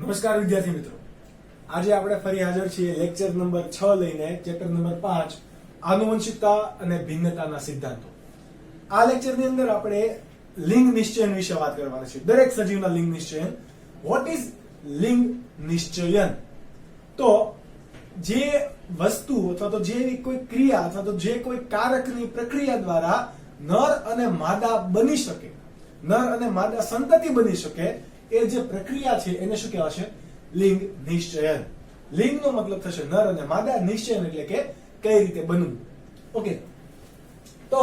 નમસ્કાર વિદ્યાર્થી મિત્રો, આજે આપણે ફરી હાજર છીએ લેક્ચર નંબર 6 લઈને, ચેપ્ટર નંબર 5 આનુવંશિકતા અને ભિન્નતાના સિદ્ધાંતો. આ લેક્ચરની અંદર આપણે લિંગ નિશ્ચયન વિશે વાત કરવાના છે. દરેક સજીવના લિંગ નિશ્ચયન. વોટ ઇઝ લિંગ નિશ્ચયન? તો જે વસ્તુ અથવા તો જે કોઈ ક્રિયા અથવા તો જે કોઈ કારકની પ્રક્રિયા દ્વારા નર અને માદા બની શકે, નર અને માદા સંતતિ બની શકે, એ જે પ્રક્રિયા છે એને શું કહેવાશે? લિંગ નિશ્ચયન. લિંગનો મતલબ થશે નર અને માદા, નિશ્ચયન એટલે કે કઈ રીતે બનવું. ઓકે, તો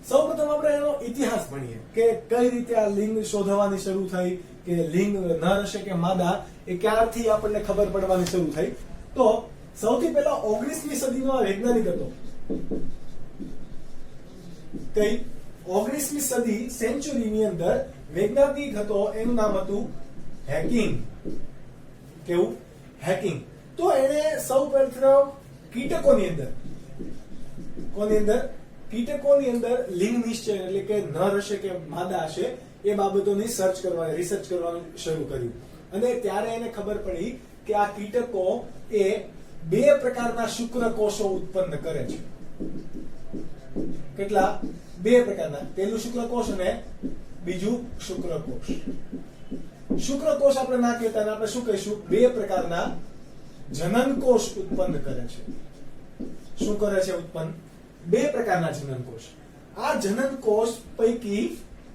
સૌપ્રથમ આપણે એનો ઇતિહાસ ભણીએ કે કઈ રીતે આ લિંગ શોધવાની શરૂ થઈ, કે લિંગ નર હશે કે માદા, એ ક્યારથી આપણને ખબર પડવાની શરૂ થઈ. તો સૌથી પહેલા 19મી સદીનો આ વૈજ્ઞાનિક હતો. કઈ 19મી સદી સેન્ચુરીની અંદર વૈજ્ઞાનિક હતો, એનું નામ હતું હેકિંગ. કેવું? હેકિંગ. તો એને સૌપ્રથમ કીટકોની અંદર, કોની અંદર? કીટકોની અંદર લિંગ નિશ્ચય એટલે કે નર હશે કે માદા હશે એ બાબતોની રિસર્ચ કરવાનું શરૂ કર્યું. અને ત્યારે એને ખબર પડી કે આ કીટકો એ બે પ્રકારના શુક્રકોષો ઉત્પન્ન કરે છે. કેટલા? બે પ્રકારના. પહેલું શુક્રકોષ અને બીજું શુક્રકોષ. શુક્રકોષ આપણે ના કહેતા, આપણે શું કહીશું? બે પ્રકારના જનનકોષ ઉત્પન્ન કરે છે. શું કરે છે ઉત્પન્ન? બે પ્રકારના જનનકોષ. આ જનનકોષ પૈકી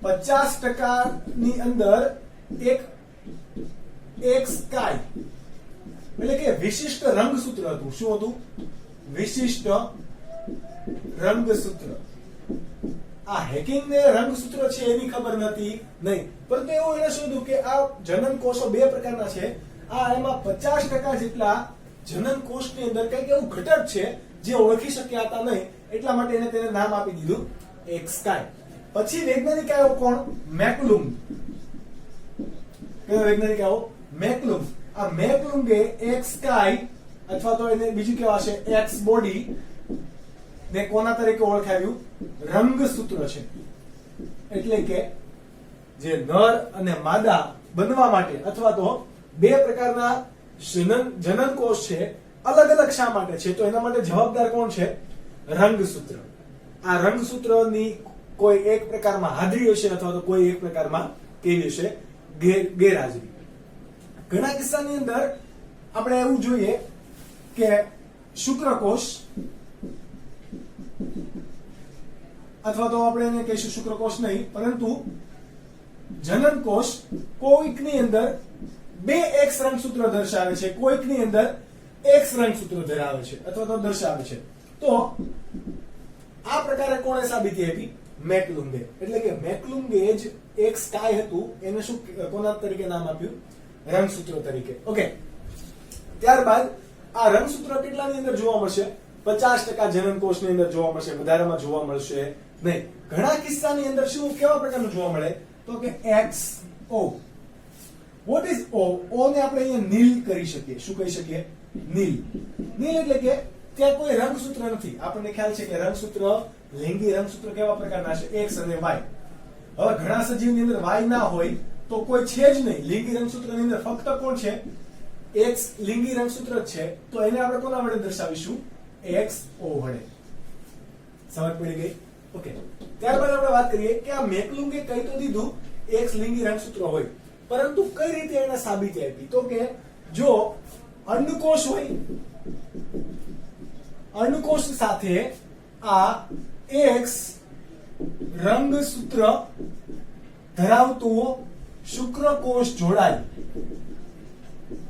50% ની અંદર એક સ્કાય એટલે કે વિશિષ્ટ રંગસૂત્ર હતું. શું હતું? વિશિષ્ટ રંગસૂત્ર. આ હેકિંગ ને રંગસૂત્ર છે એની ખબર નથી નહીં, પરંતુ એવું એને શોધ્યું કે આ જનનકોષો બે પ્રકારના છે. આ એમાં 50% જેટલા જનનકોષની અંદર કંઈક એવું ઘટક છે જે ઓળખી શક્યા હતા નહીં, એટલા માટે એને તેને નામ આપી દીધું એક સ્કાય. પછી વૈજ્ઞાનિક આવ્યો કોણ? મેકલુંગ. કયો વૈજ્ઞાનિક આવ્યો? મેકલુંગ. આ મેકલુંગે એક સ્કાય અથવા તો એને બીજું કહેવાશે એક્સ બોડી ને કોના તરીકે ઓળખાવ્યું? રંગસૂત્ર છે. એટલે કે જે નર અને માદા બનવા માટે અથવા તો બે પ્રકારના જનનકોષ છે, અલગ અલગ શા માટે છે? તો એના માટે જવાબદાર કોણ છે? રંગસૂત્ર. આ રંગસૂત્રની કોઈ એક પ્રકારમાં હાજરી હશે અથવા તો કોઈ એક પ્રકારમાં કેવી હશે? ગેરહાજરી. ઘણા કિસ્સાની અંદર આપણે એવું જોઈએ કે શુક્રકોષ અથવા તો આપણે એને કહીશું શુક્રકોષ નહીં, પરંતુ જનનકોષ કોઈકની અંદર બે એક્સ રંગસૂત્ર દર્શાવે છે, કોઈકની અંદર એક્સ રંગસૂત્ર ધરાવે છે અથવા તો દર્શાવે છે. તો આ પ્રકારે કોણે સાબિતી આપી? મેકલુંગે. એટલે કે મેકલુંગે જ એક સ્કાય હતું એને શું કોના તરીકે નામ આપ્યું? રંગસૂત્ર તરીકે. ઓકે, ત્યારબાદ આ રંગસૂત્ર કેટલાની અંદર જોવા મળશે? 50% જનનકોષની અંદર જોવા મળશે, વધારેમાં જોવા મળશે નહીં. ઘણા કિસ્સાની અંદર શું કેવા પ્રકારનું જોવા મળે? તો કે XO. What is O? O ને આપણે અહીંયા નીલ કરી શકીએ. શું કહી શકીએ? નીલ. નીલ એટલે કે ત્યાં કોઈ રંગસૂત્ર નથી. આપણને ખ્યાલ છે કે રંગસૂત્ર, લિંગી રંગસૂત્ર કેવા પ્રકારના છે? X અને Y. હવે ઘણા સજીવની અંદર Y ના હોય તો કોઈ છે જ નહીં. લિંગી રંગસૂત્રની અંદર ફક્ત કોણ છે? X લિંગી રંગસૂત્ર જ છે. તો એને આપણે કોના વડે દર્શાવીશું? XO વડે. સમજ પડી ગઈ? ઓકે, ત્યારબાદ આપણે વાત કરીએ કે આ મેકલુંગે કહી તો દીધું X લિંગી રંગસૂત્ર હોય, પરંતુ કઈ રીતે એને સાબિતી આપી? તો કે જો અંડકોષ હોય, અંડકોષ સાથે આ X રંગસૂત્ર ધરાવતું શુક્રકોષ જોડાય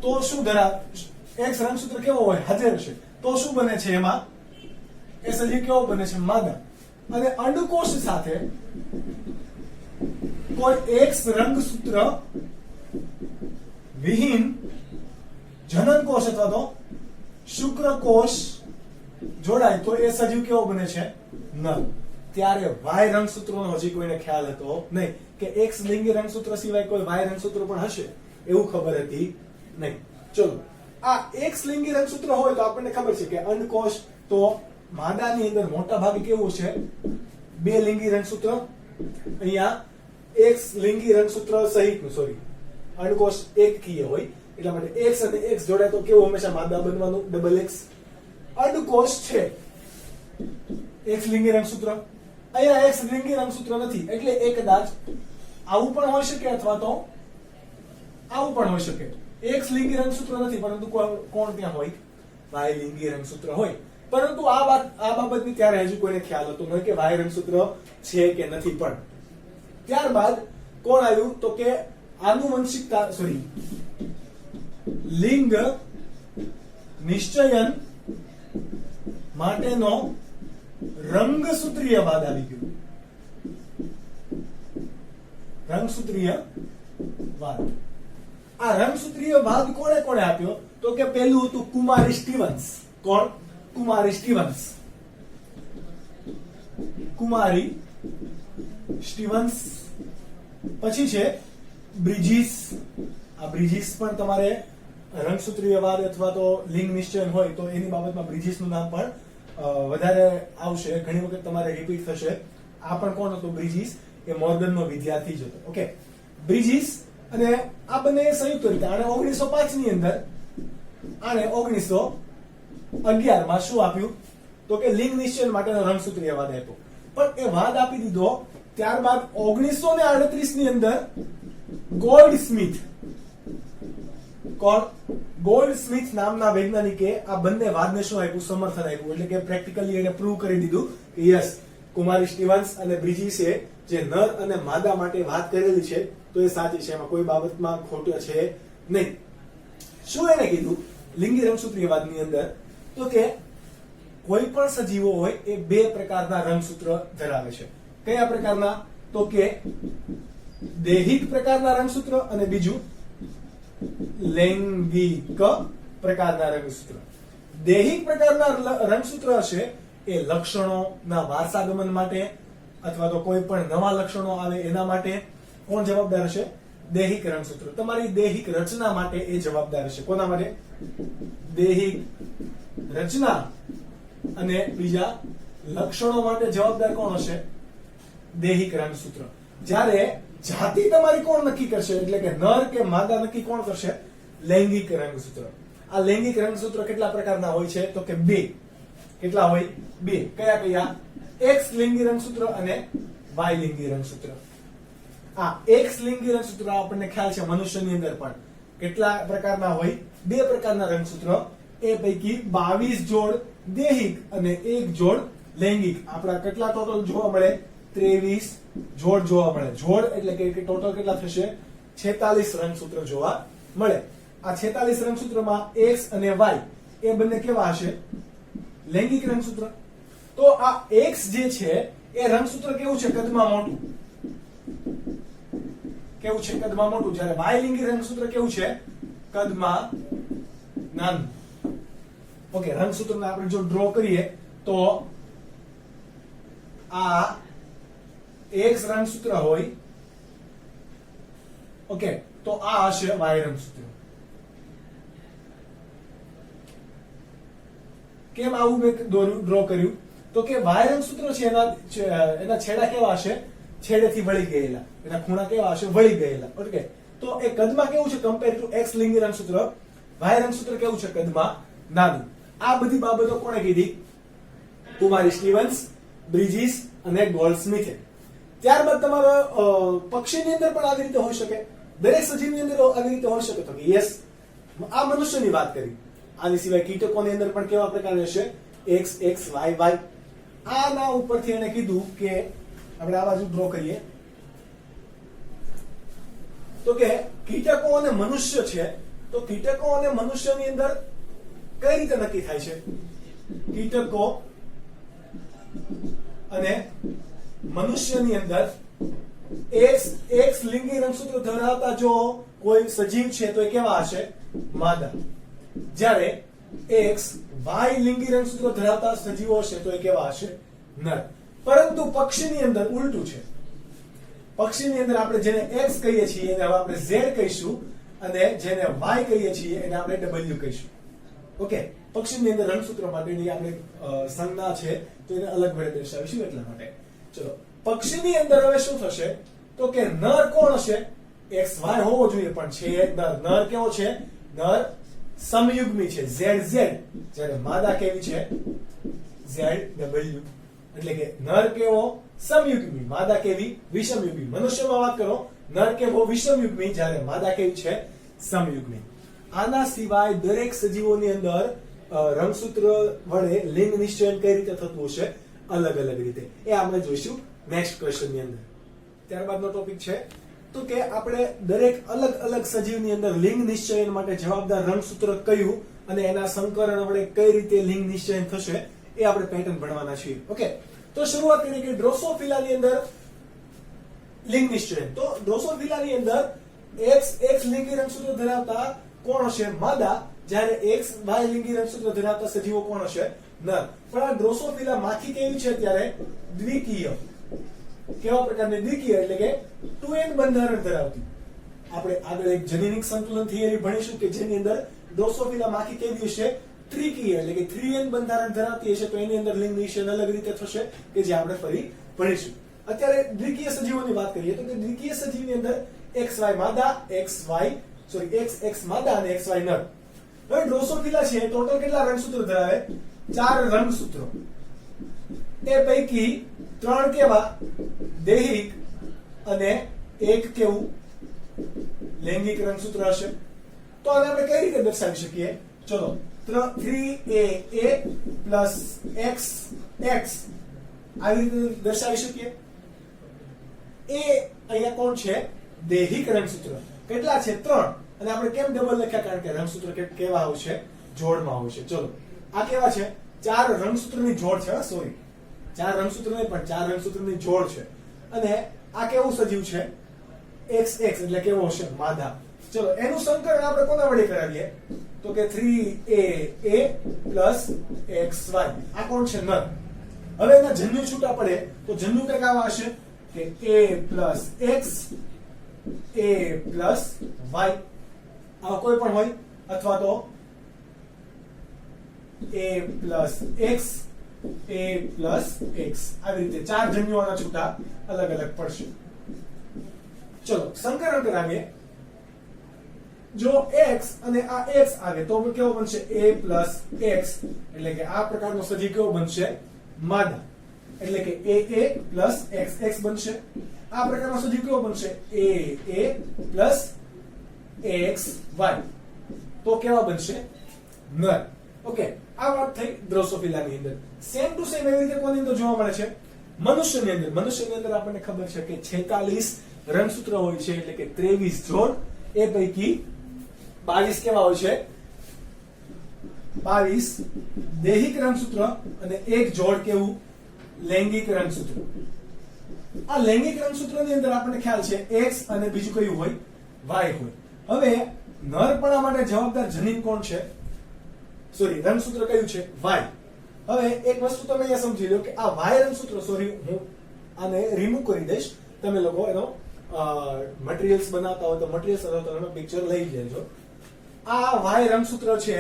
તો શું X રંગસૂત્ર કેવો હોય? હાજર છે. તો શું બને છે એમાં? એ સજીવ કેવો બને છે? માદા. અને અંડકોષ સાથે કોઈ X રંગસૂત્ર વિહીન જનનકોષ અથવા તો શુક્રકોષ જોડાય તો એ સજીવ કેવો બને છે? નર. ત્યારે Y રંગસૂત્રનો હજી કોઈને ખ્યાલ હતો નહીં કે X લિંગી રંગસૂત્ર સિવાય કોઈ Y રંગસૂત્ર પણ હશે, એવું ખબર હતી નહીં. ચલો, આ X લિંગી રંગસૂત્ર હોય તો આપણને ખબર છે કે અંડકોષ તો માદાની અંદર મોટા ભાગે કેવું છે? બે લિંગી રંગસૂત્ર. અહીંયા X લિંગી રંગસૂત્ર સહિતનું, અંડકોષ એકકીય હોય, એટલા માટે x અને x જોડે તો કેવું હંમેશા માદા બનવાનું, ડબલ x. અડકોષ છે x લિંગી રંગસૂત્ર, અહીંયા x લિંગી રંગસૂત્ર નથી એટલે એ કદાચ આવું પણ હોઈ શકે અથવા તો આવું પણ હોઈ શકે. x લિંગી રંગસૂત્ર નથી પરંતુ કોણ ત્યાં હોય? y લિંગી રંગસૂત્ર હોય. પરંતુ આ બાબતની ત્યારે હજુ કોઈને ખ્યાલ હતો નહીં કે y રંગસૂત્ર છે કે નથી. પણ ત્યારબાદ કોણ આવ્યું તો કે આનુવંશિકતા લિંગ નિશ્ચયન માટેનો રંગસૂત્રીયવાદ આવી ગયો. રંગસૂત્રીયવાદ. આ રંગસૂત્રીયવાદ કોણે આપ્યો તો કે પહેલું હતું કુમારી સ્ટીવન્સ. કોણ? કુમારી સ્ટીવન્સ. કુમારી સ્ટીવન્સ. પછી છે બ્રિજિસ. આ બ્રિજિસ પણ તમારે રંગસૂત્રીયવાદ અથવા તો લિંગ નિશ્ચયન હોય તો એની બાબતમાં બ્રિજિસનું નામ પણ વધારે આવશે, ઘણી વખત તમારે રિપીટ થશે. આ પણ કોણ હતો? બ્રિજિસ. એ મોર્ગનનો વિદ્યાર્થી જ હતો. ઓકે, બ્રિજિસ અને આ બંને સંયુક્ત રીતે આને 1905 ની અંદર આને 1911 માં શું આપ્યું તો કે લિંગ નિશ્ચયન માટેનો રંગસૂત્રીયવાદ આપ્યો. પણ એ વાદ આપી દીધો. ત્યારબાદ 1938 ની અંદર ગોલ્ડસ્મિથ, ગોલ્ડસ્મિથ નામના વૈજ્ઞાનિકે આ બંને વાદને શું આપ્યું? સમર્થન આપ્યું. એટલે કે પ્રેક્ટિકલી એને પ્રૂવ કરી દીધું કે યસ, કુમારી સ્ટીવન્સ અને બ્રિજિસે જે નર અને માદા માટે વાત કરેલી છે તો એ સાચી છે, એમાં કોઈ બાબતમાં ખોટું છે નહીં. શું એને કીધું લિંગી રંગસૂત્રીયવાદની અંદર? તો કે કોઈ પણ સજીવો હોય એ બે પ્રકારના રંગસૂત્ર ધરાવે છે. કયા પ્રકારના? તો કે દૈહિક પ્રકારના રંગસૂત્ર અને બીજું લૈંગિક પ્રકારના રંગસૂત્ર. દૈહિક પ્રકારના રંગસૂત્ર હશે એ લક્ષણોના વારસાગમન માટે અથવા તો કોઈ પણ નવા લક્ષણો આવે એના માટે કોણ જવાબદાર હશે? દૈહિક રંગસૂત્ર. તમારી દૈહિક રચના માટે એ જવાબદાર હશે. કોના માટે? દૈહિક રચના અને બીજા લક્ષણો માટે જવાબદાર કોણ હશે? દૈહિક રંગસૂત્ર. જ્યારે જાતિ તમારી કોણ નક્કી કરશે એટલે કે નર કે માદા નક્કી કોણ કરશે? લૈંગિક રંગસૂત્ર. આ લૈંગિક રંગસૂત્ર કેટલા પ્રકારના હોય છે તો કે બે. કેટલા હોય? બે. કયા? X લિંગી રંગસૂત્ર અને Y લિંગી રંગસૂત્ર. આ X લિંગી રંગસૂત્ર આપણને ખ્યાલ છે મનુષ્યની અંદર પણ કેટલા પ્રકારના હોય? બે પ્રકારના રંગસૂત્ર. એ પૈકી 22 જોડ દૈહિક અને 1 જોડ લૈંગિક. આપણા કેટલા ટોટલ જોવા મળે? 23 જોડ જોવા મળે. જોડ એટલે કે ટોટલ કેટલા થશે? 46 રંગસૂત્ર જોવા મળે. આ 46 રંગસૂત્રમાં X અને Y એ બંને કેવા હશે? લૈંગિક રંગસૂત્ર. તો આ X જે છે એ રંગસૂત્ર કેવું છે? કદમાં મોટું. કેવું છે? કદમાં મોટું. જ્યારે Y લિંગી રંગસૂત્ર કેવું છે? કદમાં નાનું. ઓકે, રંગસૂત્રને આપણે જો ડ્રો કરીએ તો આ X રંગસૂત્ર હોય. ઓકે, તો આ હશે Y રંગસૂત્ર. કેમ આવું મેં ડ્રો કર્યું? તો કે Y રંગસૂત્ર છે એના છેડા કેવા હશે? છેડેથી વળી ગયેલા. એના ખૂણા કેવા હશે? વળી ગયેલા. ઓકે, તો એ કદમાં કેવું છે કમ્પેર ટુ X લિંગી રંગસૂત્ર? Y રંગસૂત્ર કેવું છે? કદમાં નાનું. આ બધી બાબતો કોણે કીધી? કુમારી સ્ટીવન્સ, બ્રિજિસ અને ગોલ્ડસ્મિથે. ત્યારબાદ તમારો પક્ષીની અંદર પણ આવી રીતે હોઈ શકે, દરેક સજીવની અંદર આવી રીતે હોઈ શકે. તો કે યસ, આ મનુષ્યની વાત કરી. આની સિવાય કીટકોની અંદર પણ કેવા પ્રકારની હશે? X X Y Y. આના ઉપરથી એને કીધું કે આપણે આ બાજુ ડ્રો કરીએ તો કે કીટકો અને મનુષ્ય છે. તો કીટકો અને મનુષ્યની અંદર કઈ રીતે નક્કી થાય છે? કીટકો અને મનુષ્યની અંદર X લિંગી રંગસૂત્ર ધરાવતા જો કોઈ સજીવ છે તો એ કેવા હશે? માદા. જ્યારે X Y લિંગી રંગસૂત્ર ધરાવતા સજીવો હશે તો એ કેવા હશે? નર. પરંતુ પક્ષીની અંદર ઉલટું છે. પક્ષીની અંદર આપણે જેને X કહીએ છીએ એને હવે આપણે Z કહીશું અને જેને Y કહીએ છીએ એને આપણે W કહીશું. ઓકે, પક્ષીની અંદર રંગસૂત્ર માટેની આપણે સંજ્ઞા છે તો એને અલગ વડે દર્શાવીશું એટલા માટે. ચલો, પક્ષીની અંદર હવે શું થશે તો કે નર કોણ હશે? XY હોવો જોઈએ પણ છે નર. નર કેવો છે? નર સમયુગ્મી છે ZZ, જ્યારે માદા કેવી છે ZW. એટલે કે નર કેવો સમયુગ્મી, માદા કેવી વિષમયુગ્મી. મનુષ્યમાં વાત કરો, નર કેવો વિષમયુગ્મી, જ્યારે માદા કેવી છે સમયુગ્મી. આના સિવાય દરેક સજીવોની અંદર રંગસૂત્ર વડે લિંગ નિશ્ચયન કઈ રીતે થતું હશે, અલગ અલગ રીતે. એ આપણે જોઈશું નેક્સ્ટ ક્વેશ્ચન ની અંદર. ત્યારબાદનો ટોપિક છે તો કે આપણે દરેક અલગ અલગ સજીવની અંદર લિંગ નિશ્ચયન માટે જવાબદાર રંગસૂત્ર કયું અને એના સંકરણ વડે કઈ રીતે લિંગ નિશ્ચયન થશે એ આપણે પેટર્ન ભણવાના છીએ. ઓકે, તો શરૂઆત કરીએ કે ડ્રોસોફિલાની અંદર લિંગ નિશ્ચયન. તો ડ્રોસોફિલાની અંદર X લિંગી રંગસૂત્ર ધરાવતા કોણ હશે, માદા, જ્યારે XY લિંગી રંગસૂત્ર ધરાવતા સજીવો કોણ હશે, નર. પણ આ ડ્રોસોફિલા માખી કેવી છે ત્યારે દ્વિકીય. કેવા પ્રકારની દ્વિકીય, એટલે કે 2n બંધારણ ધરાવતી. આપણે આગળ એક જનીનિક સંતુલન થિયરી ભણીશું કે જેની અંદર ડ્રોસોફિલા માખી કેવી હશે, ત્રિકીય, એટલે કે 3n બંધારણ ધરાવતી હશે. તો એની અંદર લિંગ નિશ્ચયન અલગ રીતે થશે કે જે આપણે ફરી ભણીશું. અત્યારે દ્વિકીય સજીવોની વાત કરીએ તો કે દ્વિકીય સજીવની અંદર XY માદા, XX માદા અને XY નર. હવે ડ્રોસોફિલા છે ટોટલ કેટલા રંગસૂત્રો ધરાવે, 4 રંગસૂત્રો. એ પૈકી 3 કેવા દૈહિક અને 1 કેવું લૈંગિક રંગસૂત્ર હશે. તો આને આપણે કઈ રીતે દર્શાવી શકીએ, ચલો 3AA પ્લસ XX આવી રીતે દર્શાવી શકીએ. એ અહીંયા કોણ છે, દૈહિક રંગસૂત્ર. કેટલા છે, 3. અને આપણે કેમ ડબલ લખ્યા, કારણ કે રંગસૂત્ર કેવા આવશે, જોડમાં આવશે. ચલો આ કેવા છે, 4 રંગસૂત્રની જોડ છે, સોરી 4 રંગસૂત્ર નહીં પણ 4 રંગસૂત્રની જોડ છે. અને આ કેવું સજીવ છે, XX, એટલે કેવો હશે, માદા. ચલો એનું સંકરણ આપણે કોના વડે કરાવીએ તો કે 3AA પ્લસ XY. આ કોણ છે, નર. હવે એના જન્યુ છૂટા પડે તો જન્યુ કઈક આવા હશે કે A plus X, A plus Y. આ કોઈ પણ હોય, અથવા તો A plus X, A plus X. આવી રીતે 4 જન્યુઓના છૂટા અલગ અલગ પડશે. ચલો સંકરણ કરાવીએ. જો X અને આ X આવે તો કેવો બનશે, A પ્લસ X. એટલે કે આ પ્રકારનો સજીવ કેવો બનશે, માદા. એટલે કે AA પ્લસ XX બનશે. આ પ્રકારનો સજીવ કેવો બનશે, AA પ્લસ XY. તો કેવા બનશે, નર. ઓકે, આ વાત થઈ ડ્રોસોફિલાની અંદર. સેમ ટુ સેમ એવી રીતે કોની અંદર જોવા મળે છે, મનુષ્યની અંદર. મનુષ્યની અંદર આપણને ખબર છે કે 46 રંગસૂત્ર હોય છે, એટલે કે 23 જોડ. એ પૈકી 22 કેવા હોય છે, 22 દૈહિક રંગસૂત્ર અને 1 જોડ કેવું, લૈંગિક રંગસૂત્ર. આ લૈંગિક રંગસૂત્રની અંદર આપણને ખ્યાલ છે X અને બીજું કયું હોય, Y હોય. હવે નરપણા માટે જવાબદાર જનીન કોણ છે, સોરી રંગસૂત્ર કયું છે, Y. હવે એક વસ્તુ તમે અહીંયા સમજી લો કે આ Y રંગસૂત્ર, સોરી હું આને રિમૂવ કરી દઈશ. તમે લોકો એનો મટીરીયલ્સ બનાવતા હોય તો મટીરીયલ્સ અથવા તો એનો પિક્ચર લઈ લેજો. આ Y રંગસૂત્ર છે,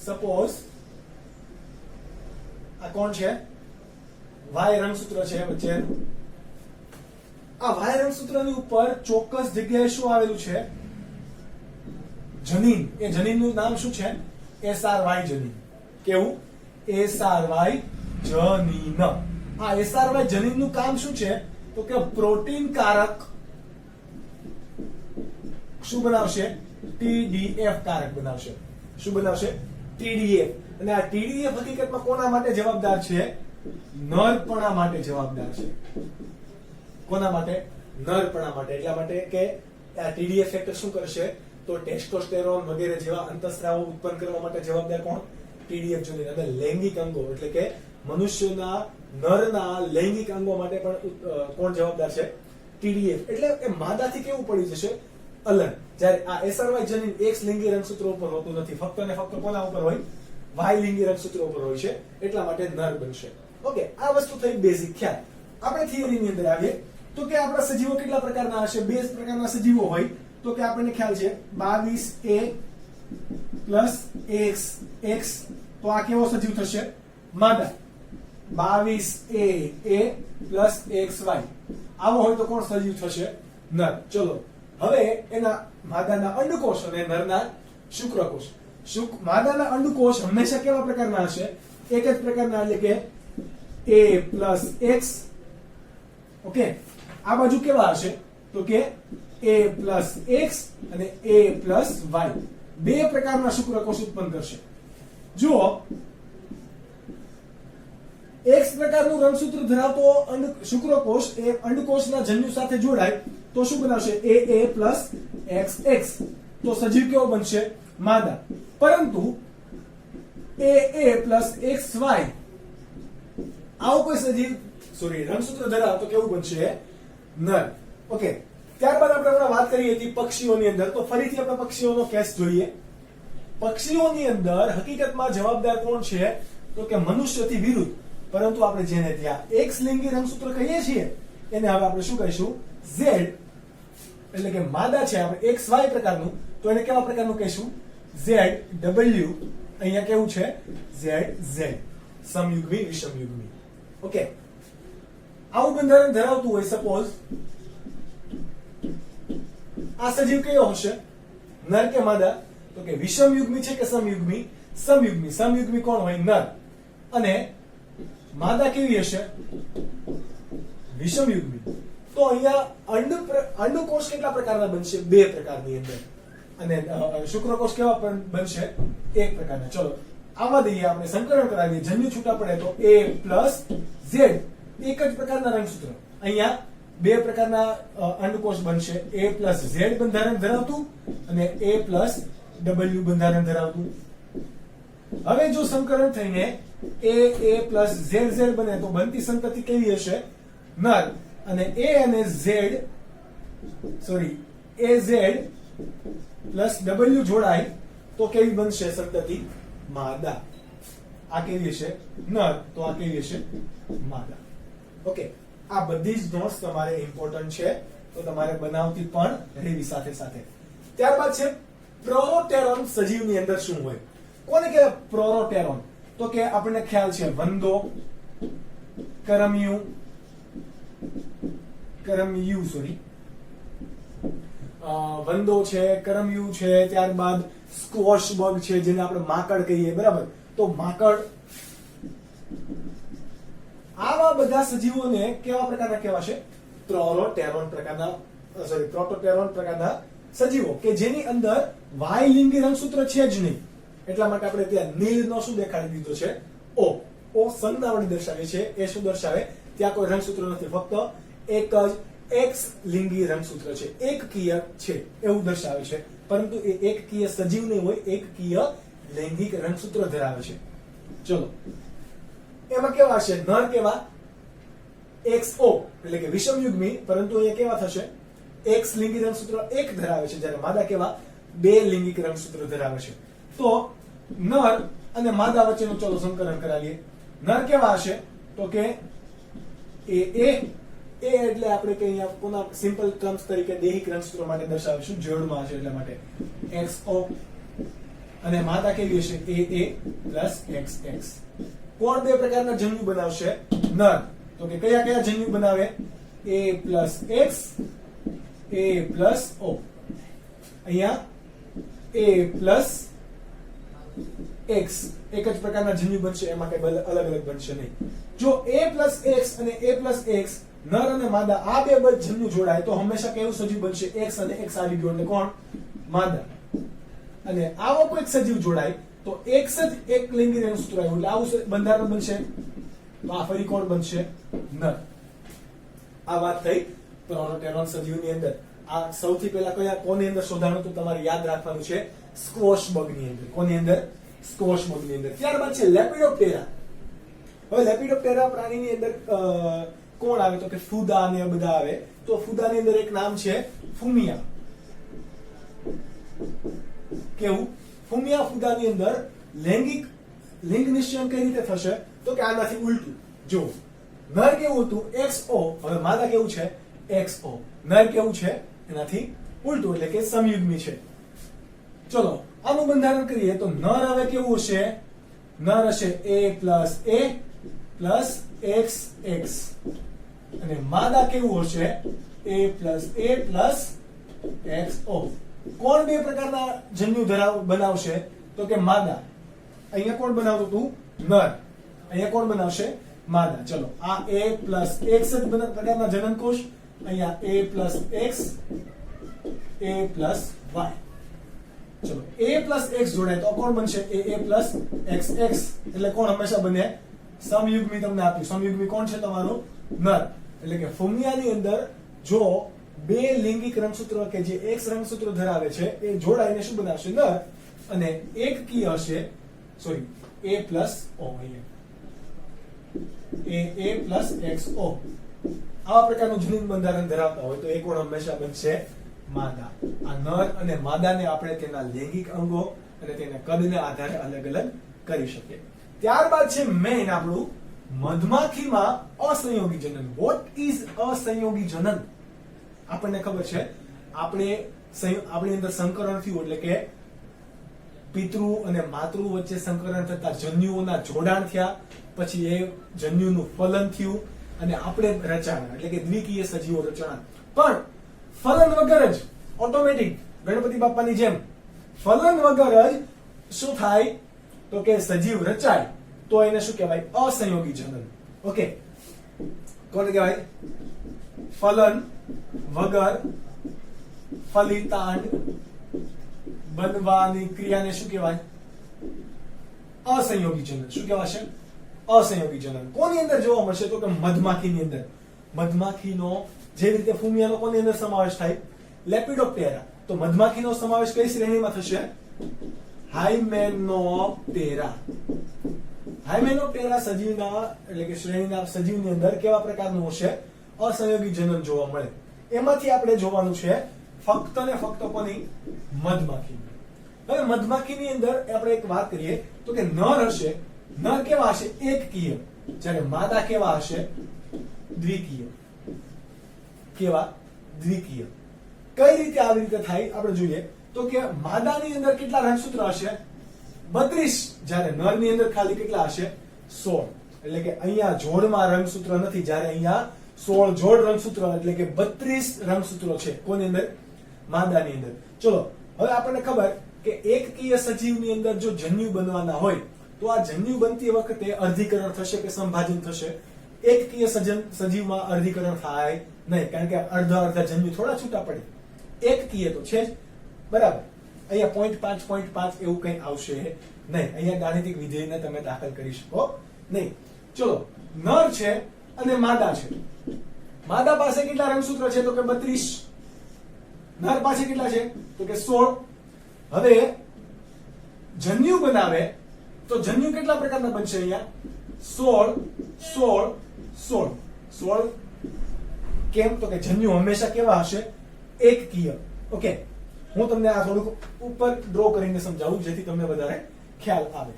સપોઝ આ કોણ છે, Y રંગસૂત્ર છે વચ્ચે. આ Y રંગસૂત્રની ઉપર ચોક્કસ જગ્યાએ શું આવેલું છે, જનીન. એ જનીનનું નામ શું છે, SRY જનીન. કેવું, SRY જનીન. આ SRY જનીનનું કામ શું છે તો કે પ્રોટીન કારક શું બનાવશે, TDF કારક બનાવશે. શું બનાવશે, TDF. અને આ TDF હકીકતમાં કોના માટે જવાબદાર છે, નરપણા માટે જવાબદાર છે. કોના માટે, નરપણા માટે. એટલા માટે કે આ TDF ફેક્ટર શું કરશે તો ટેસ્ટોસ્ટેરોન વગેરે જેવા અંતઃસ્રાવો ઉત્પન્ન કરવા માટે જવાબદાર કોણ, TDF જનીન. અને લૈંગિક અંગો એટલે કે મનુષ્યના નરના લૈંગિક અંગો માટે પણ કોણ જવાબદાર છે, TDF. એટલે એ માદાથી કેવું પડી જશે, અલગ. જ્યારે આ SRY જનીન X લિંગી રંગસૂત્રો ઉપર હોતું નથી, ફક્ત ને ફક્ત કોના ઉપર હોય, Y લિંગી રંગસૂત્રો ઉપર હોય છે. એટલા માટે નર બનશે. ઓકે, આ વસ્તુ થઈ બેઝિક ખ્યાલ. આપણે થિયરીની અંદર આવીએ તો કે આપણા સજીવો કેટલા પ્રકારના હશે, 2 પ્રકારના સજીવો હોય. તો કે આપણને ખ્યાલ છે 22A પ્લસ XX. તો આ કેવો સજીવ થશે, માદા. 22AA પ્લસ XY આવો હોય તો કોણ સજીવ થશે, નર. ચલો હવે એના માદાના અંડકોષ અને નરના શુક્રકોષ. માદાના અંડકોષ હંમેશા કેવા પ્રકારના હશે? એક જ પ્રકારના, એટલે કે A+X. ઓકે, આ બાજુ કેવા હશે? તો કે A+X અને A+Y. બે પ્રકારના શુક્રકોષ ઉત્પન્ન કરશે. જુઓ, X પ્રકારનું રંગસૂત્ર ધરાવતો શુક્રકોષ એ અંડકોષના જન્યુ સાથે જોડાય તો શું બનાવશે? AA+XX. તો સજીવ કેવો બનશે? માદા. પરંતુ AA+XY આવો કોઈ સજીવ રંગસૂત્ર ધરાવતો કેવું બનશે? નર. ઓકે, ત્યારબાદ આપણે હમણાં વાત કરી હતી પક્ષીઓની અંદર, તો ફરીથી આપણે પક્ષીઓનો કેસ જોઈએ. પક્ષીઓની અંદર હકીકતમાં જવાબદાર કોણ છે? તો કે મનુષ્યથી વિરુદ્ધ, પરંતુ આપણે જેને ત્યાં X લિંગી રંગસૂત્ર કહીએ છીએ એને હવે આપણે શું કહીશું? Z, એટલે કે માદા છે આપણે XY પ્રકારનું, તો એને કેવા પ્રકારનું કહીશું? ZW. અહીંયા કેવું છે? ZZ. સમયુગ્મી વિષમયુગ્મી. ઓકે, આવું બંધારણ ધરાવતું હોય, સપોઝ આ સજીવ કયો હશે? નર કે માદા? તો કે વિષમયુગ્મી છે કે સમયુગ્મી? સમયુગ્મી. સમયુગ્મી કોણ હોય? નર. અને માદા કેવી હશે? વિષમયુગ્મી. તો અહીંયા અંડકોષ કેટલા પ્રકારના બનશે? બે પ્રકારની અંદર. અને શુક્રકોષ કેવા બનશે? એક પ્રકારના. ચલો આવા દઈએ, આપણે સંકલન કરાવીએ, જન્યુ છૂટા પડે તો A+Z. એક જ પ્રકારના રંગસૂત્ર. અહીંયા બે પ્રકારના અંડકોષ બનશે, A+Z બંધારણ ધરાવતું અને A+W બંધારણ ધરાવતું. હવે જો સંકલન થઈને AA+ZZ બને તો બનતી સંતતિ કેવી હશે? નર. અને A અને Z, AZ+W જોડાય તો કેવી બનશે સંતતિ? માદા. આ કેવી હશે? નર. તો આ કેવી હશે? માદા. ઓકે, આ બધી જ નોટ્સ તમારે ઇમ્પોર્ટન્ટ છે, તો તમારે બનાવતી પણ રહેવી સાથે સાથે. ત્યારબાદ છે પ્રોરોટેરોન. સજીવની અંદર શું હોય? કોને કહેવાય પ્રોરોટેરોન? તો કે આપણને ખ્યાલ છે વંદો, કરમિયું, વંદો છે, કરમિયું છે, ત્યારબાદ સ્ક્વોશ બગ છે જેને આપણે માકડ કહીએ, બરાબર? તો માકડ, આવા બધા સજીવોને કેવા પ્રકારના કહેવાશે? પ્રોરોટેરોન પ્રકારના સજીવો કે જેની અંદર વાય લિંગી રંગસૂત્ર છે જ નહીં. એટલા માટે આપણે ત્યાં નીલનો શું દેખાડી દીધો છે? O સંજ્ઞાવળી દર્શાવે છે. એ શું દર્શાવે? ત્યાં કોઈ રંગસૂત્ર નથી, ફક્ત એક જ X લિંગી રંગસૂત્ર છે, એકકીય છે એવું દર્શાવે છે. પરંતુ એ એકકીય સજીવ નહીં હોય, એકકીય લૈંગિક રંગસૂત્ર ધરાવે છે. ચલો, એમાં કેવા હશે? નર કેવા? XO, એટલે કે વિષમયુગ્મી, પરંતુ અહીંયા કેવા થશે? X લિંગી રંગસૂત્ર એક ધરાવે છે, જ્યારે માદા કેવા? બે લિંગિક રંગસૂત્ર ધરાવે છે. તો નર અને માદા વચ્ચેનું ચલો સંકલન કરાવીએ. નર કેવા હશે? તો કે એ એટલે આપણે કે અહીંયા કોના સિમ્પલ ટર્મ્સ તરીકે દૈહિક રંગસૂત્ર માટે દર્શાવીશું, જોડમાં હશે એટલા માટે XO. અને માદા કેવી હશે? AA+XX. કોણ બે પ્રકારના જન્યુ બનાવશે? નર. તો કે કયા કયા જન્યુ બનાવે? A+X, A+O. અહીંયા A+X એક જ પ્રકારના જન્યુ બનશે, એમાં કઈ અલગ અલગ બનશે નહીં. જો A+X અને A+X નર અને માદા આ બે જન્યુ જોડાય તો હંમેશા કેવું સજીવ બનશે? X અને X આવી ગયો એટલે કોણ? માદા. અને આવો કોઈક સજીવ જોડાય તો X જ એક લિંગી રંગસૂત્ર આવ્યું એટલે આવું બંધારણ બનશે. તો આ ફરી કોણ બનશે? નર. આ વાત થઈ પ્રોરોટેરોન સજીવની અંદર. આ સૌથી પહેલા કોની અંદર શોધાણું તો તમારે યાદ રાખવાનું છે? સ્ક્વોશ બગની અંદર. કોની અંદર? સ્ક્વોશ બગની અંદર. ત્યારબાદ છે લેપિડોપ્ટેરા. હવે લેપિડોપ્ટેરા પ્રાણીની અંદર કોણ આવે? તો કે ફૂદા ને બધા આવે. તો ફૂદાની અંદર એક નામ છે ફુમિયા. કેવું? ફુમિયા ફૂદાની અંદર લિંગ નિશ્ચયન કઈ રીતે થશે? તો કે આનાથી ઉલટું. જો નર કેવું હતું? XO. હવે માદા કેવું છે? XO. નર કેવું છે? એનાથી ઉલટું, એટલે કે સમયુગ્મી છે. ચલો આનું બંધારણ કરીએ તો નર હવે કેવું હશે? નર હશે A+A+XX. અને માદા કેવું હશે? A+A+XO. કોણ બે પ્રકારના જન્યુ બનાવશે તો કે માદા. અહીંયા કોણ બનાવતું હતું? નર. અહીંયા કોણ બનાવશે? માદા. ચલો આ a પ્લસ x જ પ્રકારના જનનકોષ, અહીંયા a plus x, a plus y. ચલો a પ્લસ x જોડાય તો કોણ બનશે? a plus xx. એટલે કોણ હંમેશા બને? સમયુગ્મી. તમને આપ્યું સમયુગ્મી કોણ છે? તમારું નર. એટલે કે ફૂમિયાની અંદર જો બે લિંગિક રંગસૂત્રો કે જે X રંગસૂત્રો ધરાવે છે એ જોડાઈને શું બનાવશે? નર. અને એકકીય હશે, સોરી, a પ્લસ o. અહીંયા a પ્લસ XO. આવા પ્રકારનું જનીન બંધારણ ધરાવતા હોય તો એ કોણ હંમેશા બનશે? માદા. આ નર અને માદાને આપણે તેના લૈંગિક અંગો અને તેના કદને આધારે અલગ અલગ કરી શકીએ. ત્યારબાદ છે મેઇન આપણું મધમાખીમાં અસંયોગી જનન. What is અસંયોગી જનન? આપણને ખબર છે આપણી અંદર સંકરણ થયું એટલે કે પિતૃ અને માતૃ વચ્ચે સંકરણ થતા જન્યુઓના જોડાણ થયા, પછી એ જન્યુનું ફલન થયું અને આપણે રચાણા એટલે કે દ્વિકીય સજીવો રચના. પણ ફલન વગર જ ઓટોમેટિક ગણપતિ બાપાની જેમ ફલન વગર જ શું થાય તો કે સજીવ રચાય તો એને શું કહેવાય? અસંયોગી જનન. ઓકે, કોને કહેવાય? ફલન વગર ફલિતાંડ બનવાની ક્રિયાને શું કહેવાય? અસંયોગી જનન. શું કહેવાશે? અસંયોગી જનન. કોની અંદર જોવા મળશે તો કે મધમાખીની અંદર. મધમાખીનો જેવી રીતે ફૂમિયાનો કોની અંદર સમાવેશ થાય? લેપિડોપ્ટેરા. તો મધમાખીનો સમાવેશ કઈ શ્રેણીમાં થશે? હાયમેનોપ્ટેરા. હાયમેનોપ્ટેરા સજીવના એટલે કે શ્રેણીના સજીવની અંદર કેવા પ્રકારનું હશે? અસંયોગી જનન જોવા મળે. એમાંથી આપણે જોવાનું છે ફક્ત ને ફક્ત કોની? મધમાખી. હવે મધમાખીની અંદર આપણે એક વાત કરીએ તો કે નર હશે. નર કેવા હશે? એકકીય. જ્યારે માદા કેવા હશે? દ્વિકીય. કેવા? દ્વિકીય. કઈ રીતે આવી રીતે થાય આપણે જોઈએ તો કે માદાની અંદર કેટલા રંગસૂત્ર હશે? 32. જ્યારે નરની અંદર ખાલી કેટલા હશે? 16. એટલે કે અહીંયા જોડમાં રંગસૂત્ર નથી, જ્યારે અહીંયા 16 જોડ રંગસૂત્ર એટલે કે 32 રંગસૂત્રો છે. કોની અંદર? માદાની અંદર. ચલો હવે આપણને ખબર કે એકકીય સજીવની અંદર જો જન્યુ બનવાના હોય તો આ જન્યુ બનતી વખતે અર્ધીકરણ થશે કે સંભાજન થશે? એકકીય સજીવમાં અર્ધીકરણ થાય નહીં, કારણ કે અડધા જન્યુ થોડા છૂટા પડે. એકકીય તો છે જ, બરાબર. અહીંયા 0.5 એવું કંઈ આવશે નહીં. અહીંયા ગાણિતિક વિધેયને તમે દાખલ કરી શકો નહીં. ચલો નર છે અને માદા છે. માદા પાસે કેટલા રંગસૂત્ર છે તો કે 32. નર પાસે કેટલા છે તો કે 16. હવે જન્યુ બનાવે તો જન્યુ કેટલા પ્રકારના બનશે? અહીંયા 16 16 16 16. કેમ તો કે જન્યુ હંમેશા કેવા હશે? એકકીય. ઓકે, હું તમને આ થોડુંક ઉપર ડ્રો કરીને સમજાવું જેથી તમને વધારે ખ્યાલ આવે.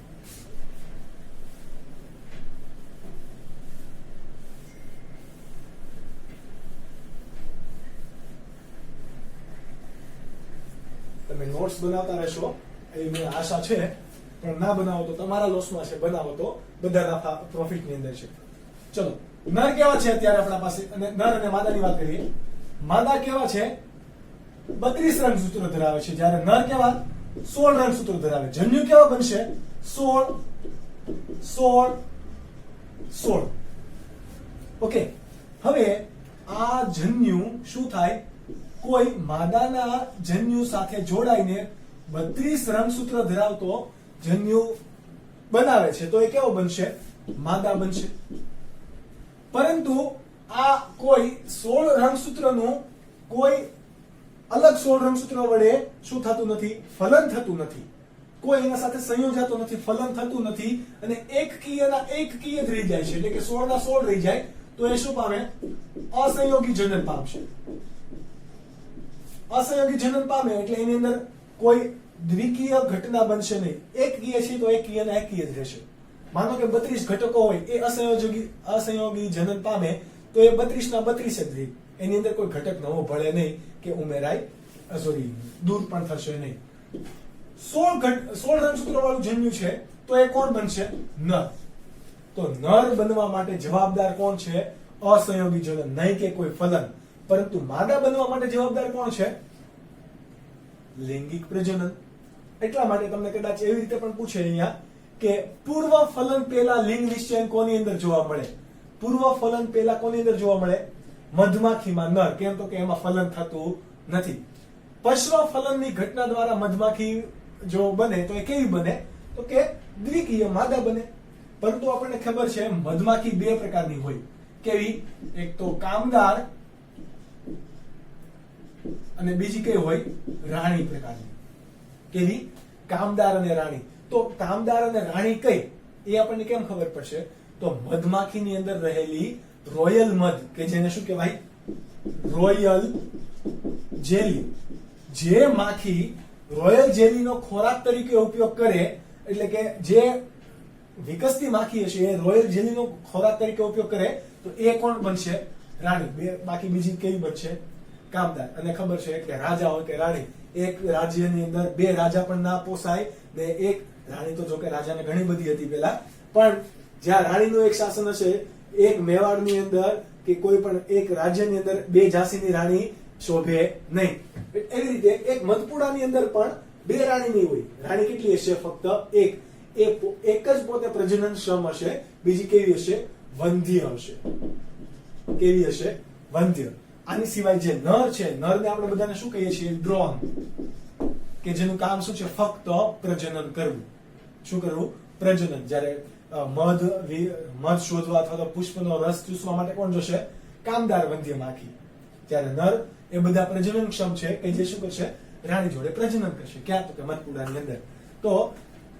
તમે નોટ્સ બનાવતા રહેશો એવી મને આશા છે, પણ ના બનાવો તો તમારા લોસમાં છે, બનાવો તો બધાના પ્રોફિટની અંદર છે. ચલો નર કેવા છે અત્યારે આપણા પાસે? અને નર અને માદાની વાત કરીએ. માદા કેવા છે? 32 રંગસૂત્રો ધરાવે છે, જ્યારે નર કેવા? 16 રંગસૂત્રો ધરાવે. જન્યુ કેવા બનશે? 16 16 16. ઓકે, હવે આ જન્યુ શું થાય? કોઈ માદાના જન્યુ સાથે જોડાઈને 32 રંગસૂત્ર ધરાવતો જન્યુ બનાવે છે તો એ કેવો બનશે? માદા બનશે. પરંતુ આ કોઈ 16 રંગસૂત્રનું કોઈ અલગ 16 રંગસૂત્ર વડે શું થતું નથી? ફલન થતું નથી. કોઈ એના સાથે સંયોજાતો નથી, ફલન થતું નથી, અને એકકીયના એકકીય જ રહી જાય છે. એટલે કે 16 ના 16 રહી જાય તો એ શું પામે? અસંયોગી જનન પામશે. અસંયોગી જનન પામે એટલે એની અંદર કોઈ દ્વિકીય ઘટના બનશે નહીં. એકકીય છે તો એકકીયના એકકીય જ રહેશે. માનો કે 32 ઘટકો હોય, એ અસંયોગી જનન પામે તો એ 32 ના 32 જ રહે. એની અંદર કોઈ ઘટક નવો ભળે નહીં કે ઉમેરાય, દૂર પણ થશે નહીં. 16 રંગસૂત્રો વાળું જન્યુ છે તો એ કોણ બનશે? નર. તો નર બનવા માટે જવાબદાર કોણ છે? અસંયોગી જનન, નહીં કે કોઈ ફલન. પરંતુ માદા બનવા માટે જવાબદાર કોણ છે? લૈંગિક પ્રજનન. એટલા માટે તમને કદાચ એવી રીતે પણ પૂછે અહીંયા કે પૂર્વ ફલન પહેલા લિંગ નિશ્ચયન કોની અંદર જોવા મળે? પૂર્વ ફલન પહેલા કોની અંદર જોવા મળે? મધમાખીમાં નર. કેમ તો કે એમાં ફલન થતું નથી. પશ્વ ફલનની ઘટના દ્વારા મધમાખી જો બને તો એ કેવી બને? તો કે દ્વિકીય માદા બને. પરંતુ આપણને ખબર છે મધમાખી બે પ્રકારની હોય. કેવી? એક તો કામદાર અને બીજી કઈ હોય? રાણી પ્રકારની. કેવી? કામદાર અને રાણી. તો કામદાર અને રાણી કઈ એ આપણને કેમ ખબર પડશે? તો મધમાખીની અંદર રહેલી રોયલ મધ, કે જેને શું કહેવાય? Royal jelly. જે માખી રોયલ જેલીનો ખોરાક તરીકે ઉપયોગ કરે, એટલે કે જે વિકસતી માખી હશે એ રોયલ જેલીનો ખોરાક તરીકે ઉપયોગ કરે, તો એ કોણ બનશે? રાણી. બાકી બીજી કઈ બનશે? કામદાર. અને ખબર છે કે રાજા હોય કે રાણી, એક રાજ્યની અંદર બે રાજા પણ ના પોસાય ને એક રાણી. તો જો કે રાજાને ઘણી બધી હતી પેલા, પણ જ્યાં રાણીનું એક શાસન હશે, એક મેવાડની અંદર કે કોઈ પણ એક રાજ્યની અંદર બે ઝાંસીની રાણી શોભે નહીં. એવી રીતે એક મધપુડાની અંદર પણ બે રાણી નહીં હોય. રાણી કેટલી હશે? ફક્ત એક. એક જ પોતે પ્રજનનક્ષમ હશે. બીજી કેવી હશે? વંધ્ય હશે. કેવી હશે? વંધ્ય. આની સિવાય જે નર છે, નરને આપણે બધાને શું કહીએ છીએ? ડ્રોન. કે જેનું કામ શું છે? ફક્ત પ્રજનન કરવું. શું કરવું? પ્રજનન. જ્યારે મધ શોધવા અથવા તો પુષ્પનો રસ ચૂસવા માટે કોણ જોશે? કામદાર વંધ્ય માખી. જ્યારે નર એ બધા પ્રજનનક્ષમ છે કે જે શું કરશે? રાણી જોડે પ્રજનન કરશે. ક્યાં? તો કે મધપુડાની અંદર. તો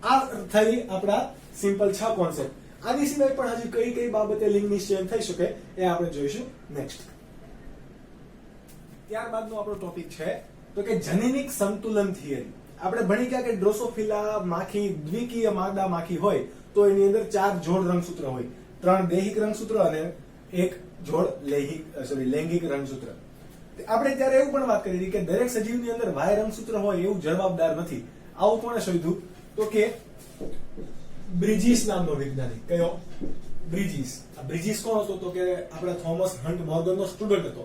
આ થઈ આપણા સિમ્પલ 6 કોન્સેપ્ટ. આની સિવાય પણ હજી કઈ કઈ બાબતે લિંગ નિશ્ચયન થઈ શકે એ આપણે જોઈશું નેક્સ્ટ. ત્યારબાદનો આપણો ટોપિક છે તો કે જનીનિક સંતુલન થિયરી. આપણે ભણી ગયા કે ડ્રોસોફિલા માખી દ્વિકીય માદા માખી હોય તો એની અંદર 4 જોડ રંગસૂત્ર હોય. 3 દૈહિક રંગસૂત્ર અને 1 જોડ લૈંગિક રંગસૂત્ર. આપણે ત્યારે એવું પણ વાત કરી કે દરેક સજીવની અંદર વાય રંગસૂત્ર હોય એવું જવાબદાર નથી. આવું કોણે શોધ્યું? તો કે બ્રિજિસ નામનો વૈજ્ઞાનિક. કયો? બ્રિજિસ. આ બ્રિજિસ કોણ હતો? તો કે આપણા થોમસ હન્ટ મોર્ગનનો સ્ટુડન્ટ હતો.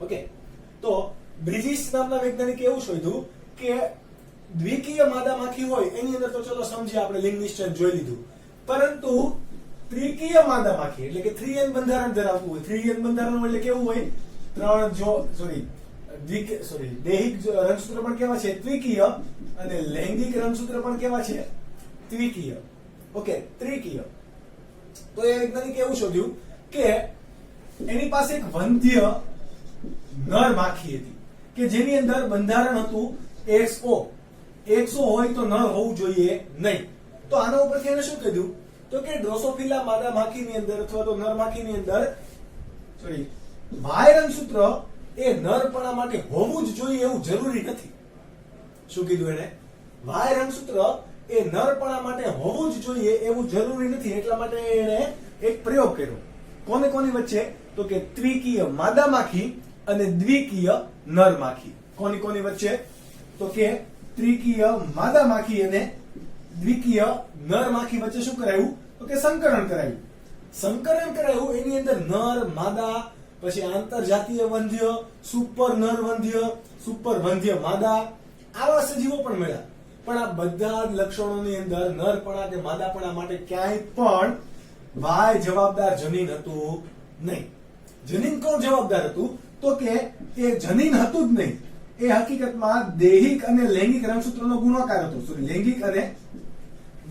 ઓકે, તો બ્રિજિસ નામના વૈજ્ઞાનિકે એવું શોધ્યું કે દ્વિકીય માદા માખી હોય એની અંદર તો ચલો સમજીએ આપણે લિંગ નિશ્ચયન જોઈ લીધું, પરંતુ ત્રિકીય માદા માખી એટલે કે 3n બંધારણ ધરાવતું હોય. 3n બંધારણ એટલે કેવું હોય? દૈહિક રંગસૂત્ર પણ કેવા છે? ત્રિકીય. અને લૈંગિક રંગસૂત્ર પણ કેવા છે? ત્રિકીય. ઓકે, ત્રિકીય. તો એ વૈજ્ઞાનિકે એવું શોધ્યું કે એની પાસે એક વંધ્ય નર માખી હતી કે જેની અંદર બંધારણ હતું XO. XO હોય તો નર હોવું જોઈએ નહીં. તો આના ઉપરથી એને શું કીધું? તો કે ડ્રોસોફિલા માદા માખીની અંદર અથવા તો નર માખીની અંદર વાય રંગસૂત્ર એ નરપણા માટે હોવું જ જોઈએ એવું જરૂરી નથી. શું કીધું એને? વાય રંગસૂત્ર એ નરપણા માટે હોવું જ જોઈએ એવું જરૂરી નથી. એટલા માટે એને એક પ્રયોગ કર્યો. કોને કોની વચ્ચે? તો કે ત્રિકીય માદા માખી અને દ્વિકીય નર માખી. કોની કોની વચ્ચે? તો કે ત્રિકીય માદા માખી અને દ્વિકીય નર માખી વચ્ચે શું કરાયું? તો કે સંકરણ કરાયું. સંકરણ કરાયું એની અંદર નર માદા, પછી આંતરજાતીય વંધ્ય, સુપર નર વંધ્ય, સુપર વંધ્ય માદા, આવા સજીવો પણ મળ્યા. પણ આ બધા જ લક્ષણોની અંદર નરપણા કે માદાપણા માટે ક્યાંય પણ વાય જવાબદાર જનીન હતું નહીં. જનીન કોણ જવાબદાર હતું? તો કે એ જનીન હતું જ નહીં, એ હકીકતમાં દૈહિક અને લૈંગિક રંગસૂત્રનો ગુણોત્તર હતો. લૈંગિક અને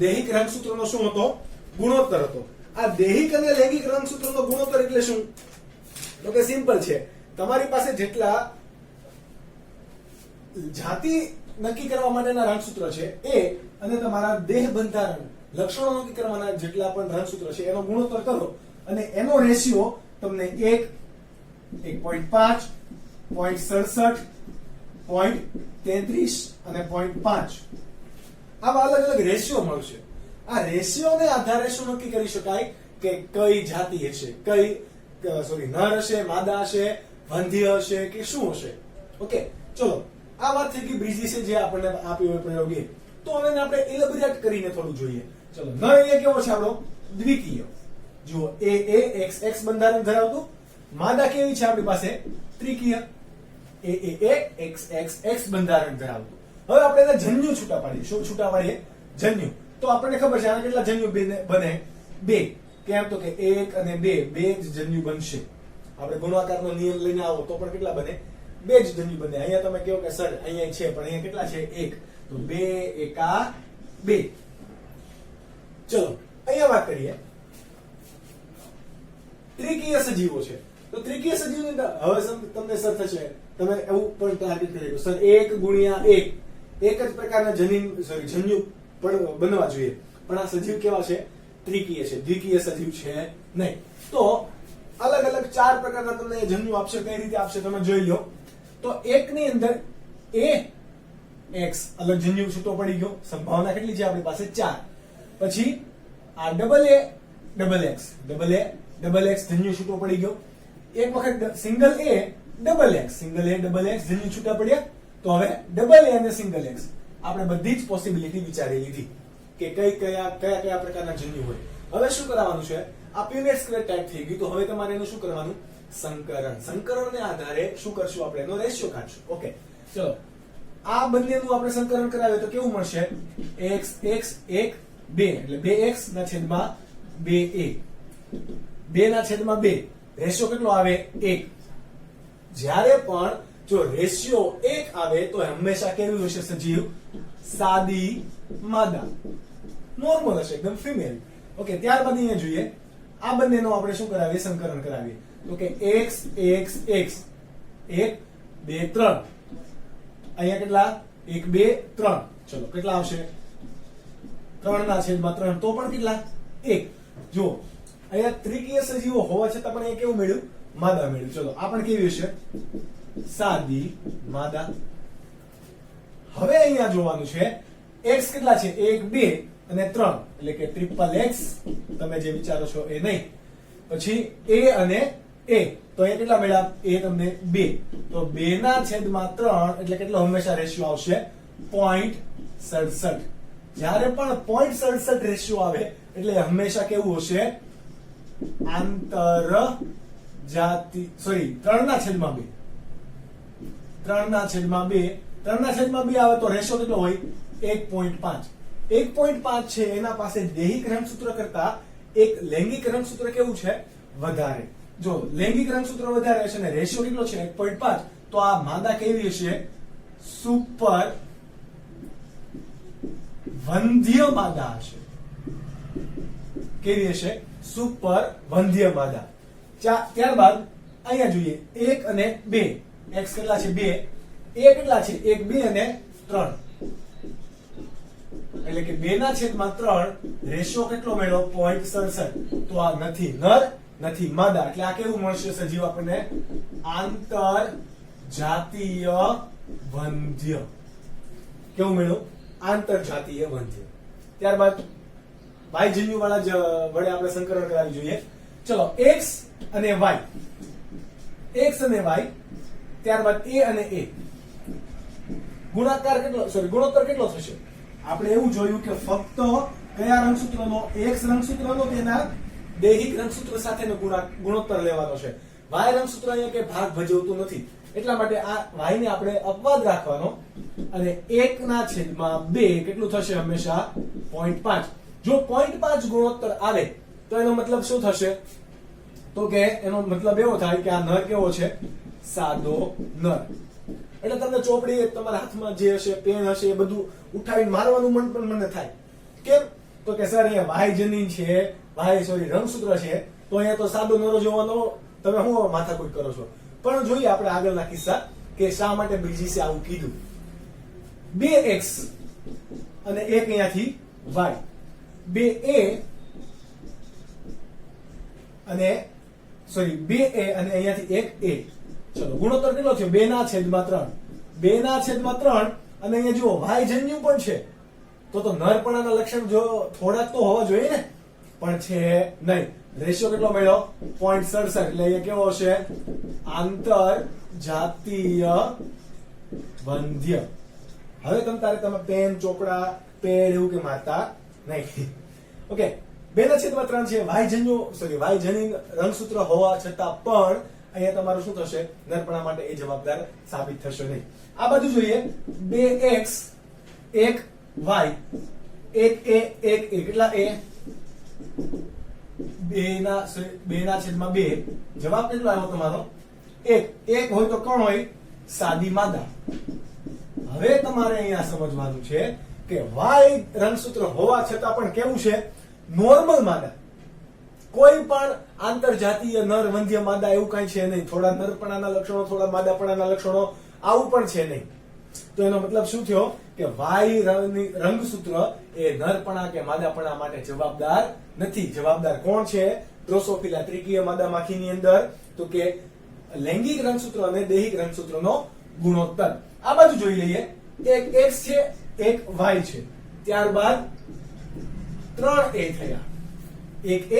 દૈહિક રંગસૂત્રનો શું હતો? ગુણોત્તર હતો. આ દૈહિક અને લૈંગિક રંગસૂત્રનો ગુણોત્તર એટલે શું? તો કે સિમ્પલ છે. તમારી પાસે જેટલા જાતિ નક્કી કરવા માટેના રંગસૂત્ર છે એ અને તમારા દેહ બંધારણ લક્ષણો નક્કી કરવાના જેટલા પણ રંગસૂત્ર છે એનો ગુણોત્તર કરો અને એનો રેશિયો તમને 1, 1.5, 0.67, 0.33 અને 0.5 આવા અલગ અલગ રેશિયો મળશે. આ રેશિયોને આધારે શું નક્કી કરી શકાય કે કઈ જાતિ હશે, કઈ નર હશે, માદા હશે, વંધ્ય હશે કે શું હશે. ઓકે, ચલો આ વાત થઈ ગઈ બ્રિજિસે જે આપણને આપ્યો પ્રયોગ એ. તો હવે આપણે એલેબોરેટ કરીને થોડું જોઈએ. ચલો, નર એ કેવો છે આપણો? દ્વિકીય. જુઓ, XX બંધારણ ધરાવતું. માદા કેવી છે આપણી પાસે? ત્રિકીય. XX બંધારણ ધરાવતું. હવે આપણે એના જન્યુ છૂટા પાડીએ. શું છૂટા પાડીએ? જન્યુ. તો આપણને ખબર છે આના કેટલા જન્યુ બને? 2. કેમ? તો કે 1 અને 2 બે જ જન્યુ બનશે. આપણે ગુણાકારનો નિયમ લઈને આવો તો પણ કેટલા બને? 2 જ જન્યુ બને. અહીંયા તમે કહો કે સર અહીંયા છે પણ અહીંયા કેટલા છે? 1. તો 2 એકા 2. ચલો અહીંયા વાત કરીએ ત્રિકીય સજીવો છે. તો ત્રિકીય સજીવની અંદર હવે તમને સર થશે તમે એવું પણ ટાર્ગેટ કરી સર 1 ગુણ્યા 1 એક જ પ્રકારના જન્યુ પણ બનવા જોઈએ, પણ આ સજીવ કેવા છે? ત્રિકીય છે, દ્વિકીય સજીવ છે નહીં. તો અલગ અલગ 4 પ્રકારના તમને જન્યુ આપશે. કઈ રીતે આપશે તમે જોઈ લો. તો એક ની અંદર a x અલગ જન્યુ છૂટો પડી ગયો. સંભાવના કેટલી છે આપણી પાસે? 4. પછી આ ડબલ x જન્યુ છૂટો પડી ગયો. એક વખત સિંગલ a ડબલ x જન્યુ છૂટા પડ્યા. તો હવે ડબલ a અને સિંગલ x આપણે બધી જ પોસિબિલિટી વિચારી લીધી કે કયા પ્રકારના જન્યુ હોય. હવે શું કરવાનું છે? આ પ્યુનેટ સ્ક્વેર ટાઈપ થઈ ગયું. તો હવે તમારે એનું શું કરવાનું? સંકરણને આધારે શું કરશું? આપણે એનો રેશિયો કાઢશું. ઓકે, ચલો આ બંનેનું આપણે સંકલન કરાવીએ તો કેવું મળશે? x 1 2 એટલે 2x ના છેદમાં 2a 2 ના છેદમાં 2 રેશિયો કેટલો આવે? 1. જ્યારે પણ જો રેશિયો 1 આવે તો હંમેશા કેવું હશે સજીવ? સાદી માદા, નોર્મલ હશે, એકદમ ફિમેલ. ઓકે, ત્યારબાદ અહીંયા જોઈએ આ બંનેનો આપણે શું કરાવીએ? સંકલન કરાવીએ. તો કે x 1 2 3 અહીંયા કેટલા? 1 2 3. ચલો કેટલા આવશે? 3 ના છેદમાં 3 તો પણ કેટલા? 1. જો અહીંયા ત્રિકીય સજીવો હોવા છતાં પણ અહીંયા કેવું મળ્યું? માદા મળ્યું. ચલો આ પણ કેવી હશે? સાદી માદા. હવે અહીંયા જોવાનું છે x કેટલા છે? 1 2 અને 3 એટલે કે ટ્રિપલ x. તમે જે વિચારો છો એ નહીં. પછી a અને a તો અહીંયા કેટલા મળ્યા? a તમને 2 તો 2 ના છેદમાં 3 એટલે કેટલો હંમેશા રેશિયો આવશે? 0.67. જ્યારે પણ 0.67 રેશિયો આવે એટલે હંમેશા કેવું હશે? આંતર જાતિ 3 ના છેદમાં 2 3 ના છેદમાં 2 3 ના છેદમાં 2 આવે તો રેશિયો કેટલો હોય? 1.5. 1.5 છે એના પાસે દૈહિક રંગસૂત્ર કરતા એક લૈંગિક રંગસૂત્ર કેવું છે? વધારે. જો લૈંગિક રંગસૂત્ર વધારે હશે ને રેશિયો કેટલો છે? 1.5. તો આ માદા કેવી હશે? સુપર વંધ્ય માદા હશે. કેવી હશે? સુપર વંધ્ય માદા. ત્યારબાદ અહીંયા જોઈએ 1 અને 2 x કેટલા છે? 2 a કેટલા છે? 1 2 અને 3 એટલે કે 2 ના છેદમાં 3 રેશિયો કેટલો મળ્યો? 0.67. તો આ નથી નર નથી માદા એટલે આ કેવું મળશે સજીવ આપણને? આંતર જાતીય વંધ્ય. કેવું મળ્યું? આંતર જાતીય વંધ્ય. ત્યારબાદ y જન્યુ વાળા વડે આપણે સંકલન કરાવી જોઈએ. ચલો x અને y ત્યારબાદ a અને a ગુણોત્તર કેટલો થશે? આપણે એવું જોયું કે ફક્ત કયા રંગસૂત્રનો? x રંગસૂત્રનો તેના દૈહિક રંગસૂત્ર સાથેનો ગુણોત્તર લેવાનો છે. y રંગસૂત્ર અહીંયા કે ભાગ ભજવતું નથી એટલા માટે આ y ને આપણે અપવાદ રાખવાનો અને 1 ના છેદમાં 2 કેટલું થશે? હંમેશા 0.5. જો 0.5 ગુણોત્તર આવે તો એનો મતલબ શું થશે? તો કે એનો મતલબ એવો થાય કે આ નર કેવો છે? સાદો નર. એટલે તમને ચોપડી તમારા હાથમાં જે હશે પેન હશે એ બધું ઉઠાવીને મારવાનું મન પણ મને થાય. કેમ? તો કે સર અહીંયા y જનીન છે, રંગસૂત્ર છે તો અહીંયા તો સાદો નરો જોવાનો તમે શું માથાકૂટ કરો છો? પણ જોઈએ આપણે આગળના કિસ્સા કે શા માટે બ્રિજિસે આવું કીધું. 2x અને એક અહીંયાથી y 2a અને 2a અને અહીંયાથી એક a. ચલો ગુણોત્તર કેટલો થયો? 2 ના છેદમાં 3. 2 ના છેદમાં 3 અને અહીંયા જુઓ y જન્યુ પણ છે તો નરપણાના લક્ષણ જો થોડાક તો હોવા જોઈએ ને, પણ છે નહીં. રેશિયો કેટલો મળ્યો? 0.67. એટલે અહીંયા કેવો હશે? આંતર જાતીય વંધ્ય. હવે તમે પેન ચોપડા પેડ એવું કે મારતા નહીં. ઓકે, 2 ના છેદમાં 3 છે. y જનીન રંગસૂત્ર હોવા છતાં પણ અહીંયા તમારું શું થશે? નરપણા માટે એ જવાબદાર સાબિત થશે નહીં. આ બાજુ જોઈએ 2x એક વાય, એક એ, એક એ, કેટલા એ? 2/2. જવાબ કેટલો આવ્યો તમારો? 1 હોય તો કોણ હોય? સાદી માદા. હવે તમારે અહીંયા સમજવાનું છે કે વાય રંગસૂત્ર હોવા છતાં પણ કેવું છે? નોર્મલ માદા. કોઈ પણ આંતરજાતીય નર વંધ્ય માદા એવું કઈ છે નહીં. થોડા નરપણાના લક્ષણો, થોડા માદાપણાના લક્ષણો, આવું પણ છે નહીં. તો એનો મતલબ શું થયો કે વાય રંગસૂત્ર એ નરપણા કે માદાપણા માટે જવાબદાર નથી. જવાબદાર કોણ છે? ડ્રોસોફિલા ત્રિકીય માદામાખીની અંદર તો કે લૈંગિક રંગસૂત્ર અને દૈહિક રંગસૂત્રનો ગુણોત્તર. આ બાજુ જોઈ લઈએ. એક x છે, એક y છે, ત્યારબાદ 3a થયા. એક a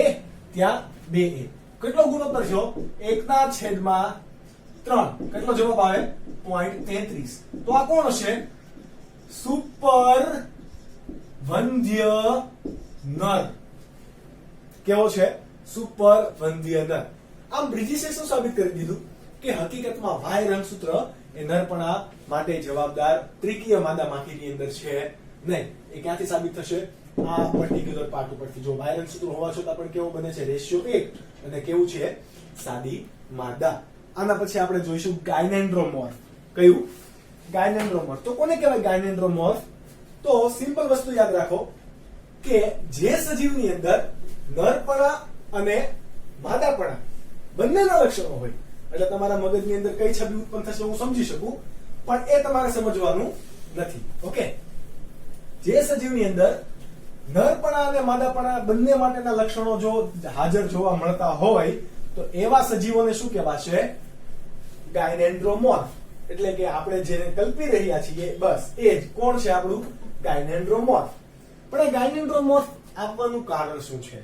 ત્યાં 2a. કેટલો ગુણોત્તર છે? 1/3. કેટલો જવાબ આવે? 0.33. તો આ કોણ હશે? સુપર વંધ્ય નર. કેવો છે? સુપર વંધ્ય નર. આમ બ્રિજિસે શું સાબિત કરી દીધું કે હકીકતમાં વાય રંગસૂત્ર એ નરપણા માટે જવાબદાર ત્રિકીય માદામાખીની અંદર છે નહીં. એ ક્યાંથી સાબિત થશે? આ પર્ટિક્યુલર પાર્ટ ઉપરથી. જો વાય રંગસૂત્ર હોવા છતાં પણ કેવું બને છે? રેશિયો 1 અને કેવું છે? સાદી માદા. આના પછી આપણે જોઈશું ગાયનેન્ડ્રોમોર્ફ. કયું? ગાયનેન્ડ્રોમોર્ફ. તો કોને કહેવાય ગાયનેન્ડ્રોમોર્ફ? તો સિમ્પલ વસ્તુ યાદ રાખો કે જે સજીવની અંદર નરપણા અને માદાપણા બંનેના લક્ષણો હોય, એટલે તમારા મગજની અંદર કઈ છબી ઉત્પન્ન થશે હું સમજી શકું, પણ એ તમારે સમજવાનું નથી. ઓકે? જે સજીવની અંદર નરપણા અને માદાપણા બંને માટેના લક્ષણો જો હાજર જોવા મળતા હોય તો એવા સજીવોને શું કહેવાશે? ગાયનેન્ડ્રોમોર્ફ. એટલે કે આપણે જેને કલ્પી રહ્યા છીએ બસ એ જ. કોણ છે આપણું? ગાયનેન્ડ્રોમોર્ફ. પણ એ ગાયનેન્ડ્રોમોર્ફ આપવાનું કારણ શું છે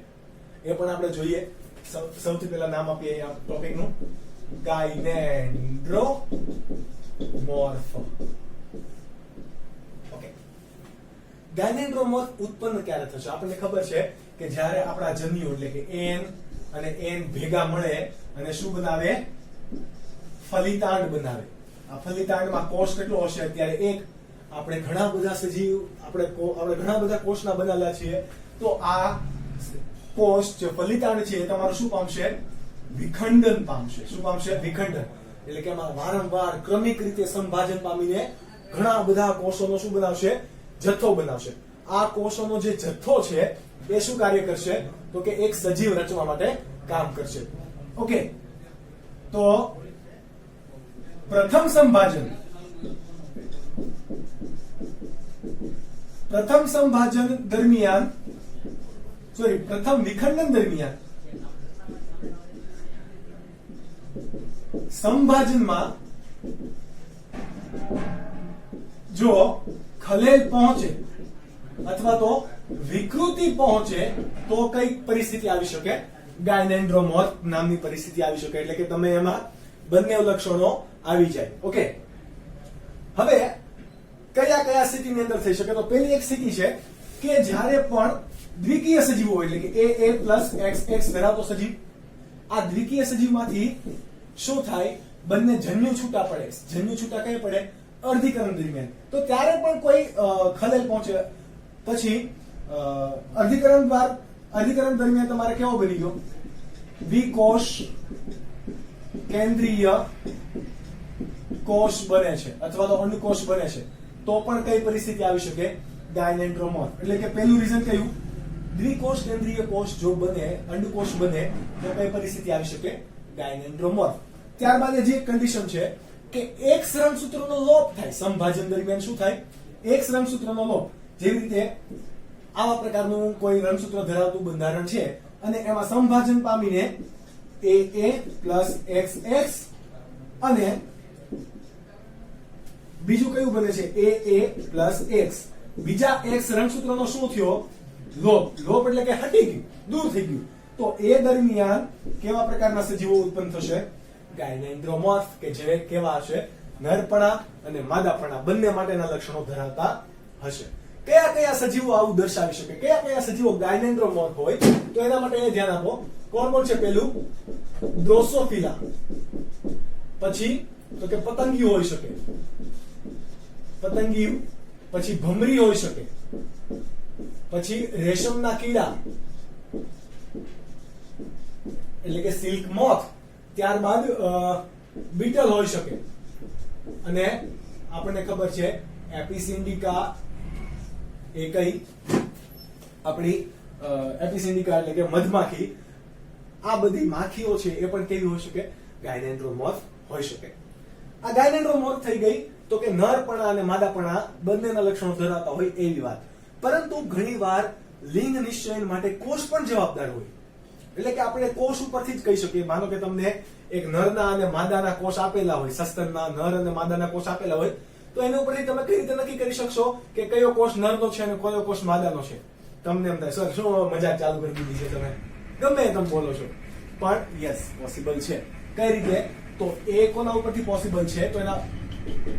એ પણ આપણે જોઈએ. સૌથી પહેલા નામ આપીએ આ ટોપિકનું. ગાયનેન્ડ્રોમોર્ફ. ઓકે. ગાયનેન્ડ્રોમોર્ફ ઉત્પન્ન ક્યારે થશે? આપણને ખબર છે કે જ્યારે આપણા જન્યુ એટલે કે n અને n ભેગા મળે અને શું બનાવે? ફલિતાંડ બનાવે. આ ફલિતાંડમાં કોષ કેટલો હશે? અત્યારે 1. આપણે ઘણા બધા સજીવ આપણે ઘણા બધા કોષના બનેલા છીએ. તો આ કોષ જે ફલિતાંડ છે એ તમારું શું પામશે? વિખંડન પામશે. શું પામશે? વિખંડન. એટલે કે આમાં વારંવાર ક્રમિક રીતે સંભાજન પામીને ઘણા બધા કોષોનો શું બનાવશે? જથ્થો બનાવશે. આ કોષોનો જે જથ્થો છે એ શું કાર્ય કરશે? તો કે એક સજીવ રચવા માટે કામ કરશે. ઓકે? તો પ્રથમ સંભાજન દરમિયાન પ્રથમ વિખંડન દરમિયાન સંભાજનમાં જો ખલેલ પહોંચે અથવા તો વિકૃતિ પહોંચે તો કઈ પરિસ્થિતિ આવી શકે? ગાયનેન્ડ્રોમોર્ફ નામની પરિસ્થિતિ આવી શકે. એટલે કે તમે એમાં બંને લક્ષણો આવી જાય. ઓકે? હવે કયા કયા સ્થિતિની અંદર થઈ શકે? તો પહેલી એક સ્થિતિ છે કે જ્યારે પણ દ્વિકીય સજીવો હોય, એટલે કે a plus x ધરાવતો સજીવ, આ દ્વિકીય સજીવમાંથી શું થાય? બંને જન્યુ છૂટા પડે. જન્યુ છૂટા કઈ પડે? અર્ધીકરણ દરમિયાન. તો ત્યારે પણ કોઈ ખલેલ પહોંચે પછી અર્ધીકરણ દરમિયાન તમારે કેવો બની ગયો? વિકોષ કેન્દ્રીય કોષ બને છે અથવા તો અંડકોષ બને છે. તો પણ કઈ પરિસ્થિતિ આવી શકે? ગાયનેન્ડ્રોમોર્ફ. એટલે કે પહેલું રીઝન કયું? દ્વિકોષ કેન્દ્રીય કોષ જો બને, અંડકોષ બને તો કઈ પરિસ્થિતિ આવી શકે? ગાયનેન્ડ્રોમોર્ફ. ત્યારબાદ જે કન્ડિશન છે કે X રંગસૂત્રનો લોપ થાય. સંભાજન દરમિયાન શું થાય? X રંગસૂત્રનો લોપ. જેવી રીતે આવા પ્રકારનું કોઈ રંગસૂત્ર ધરાવતું બંધારણ છે અને એમાં સંભાજન પામીને AA plus XX અને બીજું કયું બને છે? AA plus X. બીજા X રંગસૂત્રનો શું થયો? લોપ. લોપ એટલે કે હટી ગયું, દૂર થઈ ગયું. તો એ દરમિયાન કેવા પ્રકારના સજીવો ઉત્પન્ન થશે? ગાયનેન્ડ્રોમોર્ફ, કે જે કેવા હશે? નરપણા અને માદાપણા બંને માટેના લક્ષણો ધરાવતા હશે. કયા કયા સજીવો આવું દર્શાવી શકે? કયા કયા સજીવો ગાયનેન્ડ્રોમોર્ફ હોય? તો એના માટે ધ્યાન આપો. કોણ કોણ છે? પેલું ડ્રોસોફિલા. પછી તો કે પતંગિયું હોઈ શકે. પતંગિયું પછી ભમરી હોઈ શકે, પછી રેશમના કીડા એટલે કે સિલ્ક મોથ, ત્યારબાદ બીટલ હોઈ શકે, અને આપણને ખબર છે એપિસિન્ડિકા એ કઈ આપણી એપિસિન્ડિકા એટલે કે મધમાખી. આ બધી માખીઓ છે એ પણ કેવી હોઈ શકે? ગાયનેન્ડ્રોમોર્ફ હોઈ શકે. આ ગાયનેન્ડ્રોમોર્ફ થઈ ગઈ તો કે નરપણા અને માદાપણા બંનેના લક્ષણો ધરાવતા હોય એવી વાત. પરંતુ ઘણીવાર લિંગ નિશ્ચય માટે કોષ પણ જવાબદાર હોય. એટલે કે આપણે કોષ ઉપરથી જ કહી શકીએ. માનો કે તમને એક નરના અને માદાના કોષ આપેલા હોય, સસ્તનના નર અને માદાના કોષ આપેલા હોય, તો એના ઉપરથી તમે કઈ રીતે નક્કી કરી શકશો કે કયો કોષ નરનો છે અને કયો કોષ માદાનો છે? તમને એમ થાય સર શું મજાક ચાલુ કરી દીધી છે તમે, ગમે તમે બોલો છો, પણ યસ પોસિબલ છે. કઈ રીતે? તો એ કોના ઉપરથી પોસિબલ છે? તો એના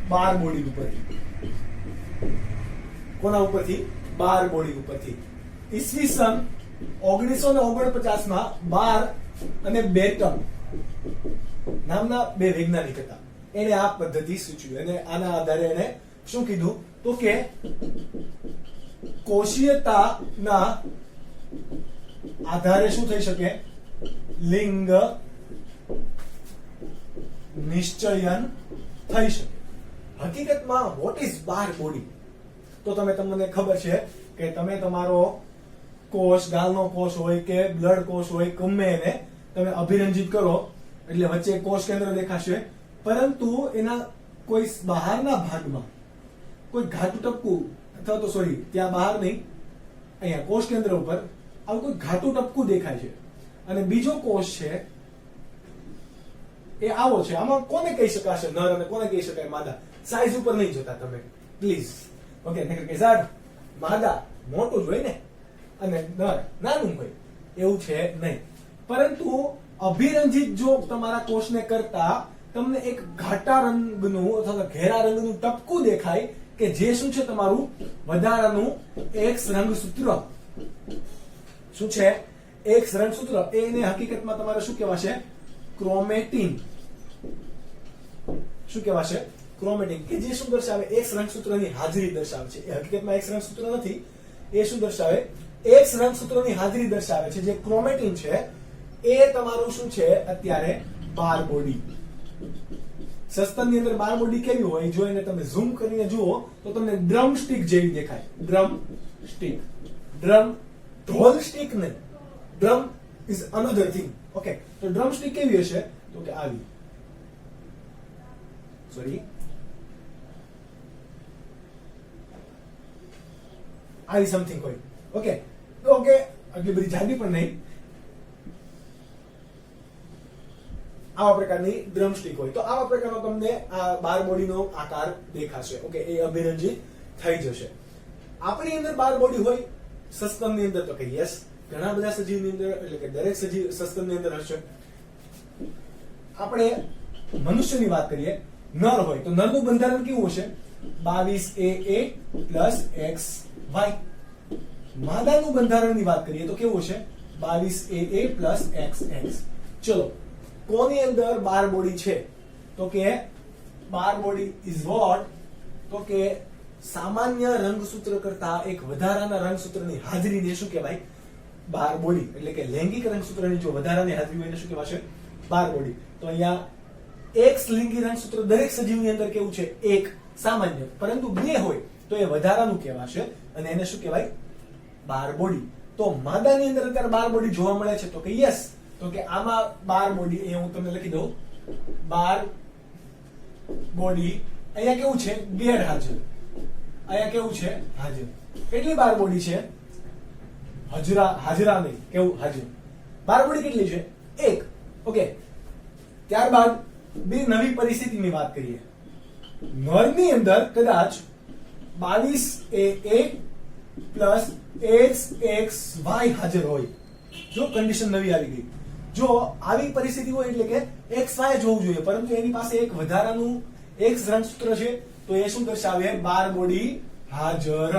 બાર બોડી ઉપરથી. કોના ઉપરથી? બાર બોડી ઉપરથી. ઈસવીસન 1949 માં બાર અને બેટમ નામના બે વૈજ્ઞાનિક હતા. એને આ પદ્ધતિ સૂચવી અને આના આધારે એને શું કીધું? તો કે કોષીયતાના આધારે શું થઈ શકે? લિંગ નિશ્ચયન થઈ શકે. હકીકતમાં વોટ ઇઝ બાર બોડી? તો તમને ખબર છે કે તમે તમારો કોષ, ગાલનો કોષ હોય કે બ્લડ કોષ હોય, ગમે એને તમે અભિરંજિત કરો એટલે વચ્ચે કોષ કેન્દ્ર દેખાશે, પરંતુ એના કોઈ બહારના ભાગમાં કોઈ ઘાટું ટપકું, અથવા તો સોરી ત્યાં બહાર નહીં, અહીંયા કોષ કેન્દ્ર ઉપર આવું કોઈ ઘાટું ટપકું દેખાય છે. અને બીજો કોષ છે એ આવો છે. આમાં કોને કહી શકાશે નર અને કોને કહી શકાય માદા? સાઈઝ ઉપર નહીં જતા તમે પ્લીઝ. ઓકે, કે સર માદા મોટું જ હોય ને અને નર નાનું હોય, એવું છે નહીં. પરંતુ અભિરંજિત જો તમારા કોષને કરતા તમને એક ઘાટા રંગનું અથવા ઘેરા રંગનું ટપકું દેખાય કે જે શું છે? તમારું વધારાનું એક્સ રંગસૂત્ર. શું છે? એક્સ રંગસૂત્ર. એને હકીકતમાં તમારે શું કહેવાશે? ક્રોમેટિન. શું કહેવાશે? ક્રોમેટિન. કે જે શું દર્શાવે? એક્સ રંગસૂત્રની હાજરી દર્શાવે છે. એ હકીકતમાં એક્સ રંગસૂત્ર નથી. એ શું દર્શાવે? એક્સ રંગસૂત્રની હાજરી દર્શાવે છે. જે ક્રોમેટિન છે એ તમારું શું છે? અત્યારે બાર બોડી. સસ્તનની અંદર બાર બોડી કેવી હોય? જો એને તમે ઝૂમ કરીને જુઓ તો તમને ડ્રમ સ્ટિક જેવી દેખાય. Drum stick. ડ્રમ ઢોલ સ્ટિક નહીં. Drum is another thing. Okay, તો ડ્રમ સ્ટિક કેવી હશે? તો કે આવી, સોરી આવી સમથિંગ હોય. ઓકે, ઓકે, આટલી બધી જાડી પણ નહીં. આવા પ્રકારની ડ્રમસ્ટિક હોય. તો આવા પ્રકારનો તમને આ બાર બોડીનો આકાર દેખાશે. ઓકે, એ અભિરંજિત થઈ જશે. આપણી અંદર બાર બોડી હોય, સસ્તનની અંદર તો કે યસ, ઘણા બધા સજીવની અંદર, એટલે કે દરેક સજીવ સસ્તનની અંદર હશે. આપણે મનુષ્યની વાત કરીએ, નર હોય તો નરનું બંધારણ કેવું હશે? 22AA plus XY. માદાનું બંધારણની વાત કરીએ તો કેવું હશે? 22AA plus XX. ચલો, કોની અંદર બાર બોડી છે? તો કે બાર બોડી ઇઝ વોટ? તો કે સામાન્ય રંગસૂત્ર કરતા એક વધારાના રંગસૂત્રની હાજરીને શું કહેવાય? બાર બોડી. એટલે કે લૈંગિક રંગસૂત્રની જો વધારાની હાજરી હોય એને શું કહેવાશે? બાર બોડી. તો અહીંયા એક્સ લિંગી રંગસૂત્ર દરેક સજીવની અંદર કેવું છે? એક સામાન્ય, પરંતુ બે હોય તો એ વધારાનું કહેવાશે અને એને શું કહેવાય? બાર બોડી. તો માદાની અંદર અત્યારે બાર બોડી જોવા મળે છે? તો કે યસ. તો કે આમાં બાર બોડી, એ હું તમને લખી દઉં, બાર બોડી અહીંયા કેવું છે? ગેરહાજર. અહીંયા કેવું છે? હાજર. કેટલી બાર બોડી છે? હાજરા નહીં, કેવું? હાજર. બાર બોડી કેટલી છે? એક. ઓકે, ત્યારબાદ બે નવી પરિસ્થિતિની વાત કરીએ. નરની અંદર કદાચ 22AA પ્લસ XXY હાજર હોય. જો કન્ડિશન નવી આવી ગઈ, જો આવી પરિસ્થિતિ હોય એટલે કે XY જોવું જોઈએ, પરંતુ એની પાસે એક વધારાનું X રંગસૂત્ર છે, તો એ શું દર્શાવે? બાર બોડી હાજર.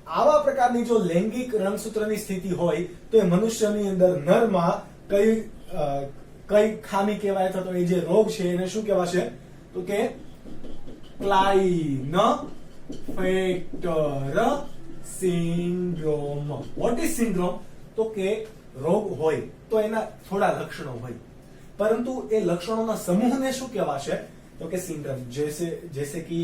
આવા પ્રકારની જો લૈંગિક રંગસૂત્રની સ્થિતિ હોય તો એ મનુષ્યની અંદર નરમાં કઈ ખામી કહેવાય, અથવા તો એ જે રોગ છે એને શું કહેવાશે? તો કે Klein factor syndrome. What is syndrome? તો કે રોગ હોય તો એના થોડા લક્ષણો હોય, પરંતુ એ લક્ષણોના સમૂહને શું કહેવાશે? તો કે સિન્ડ્રોમ. જૈસે કે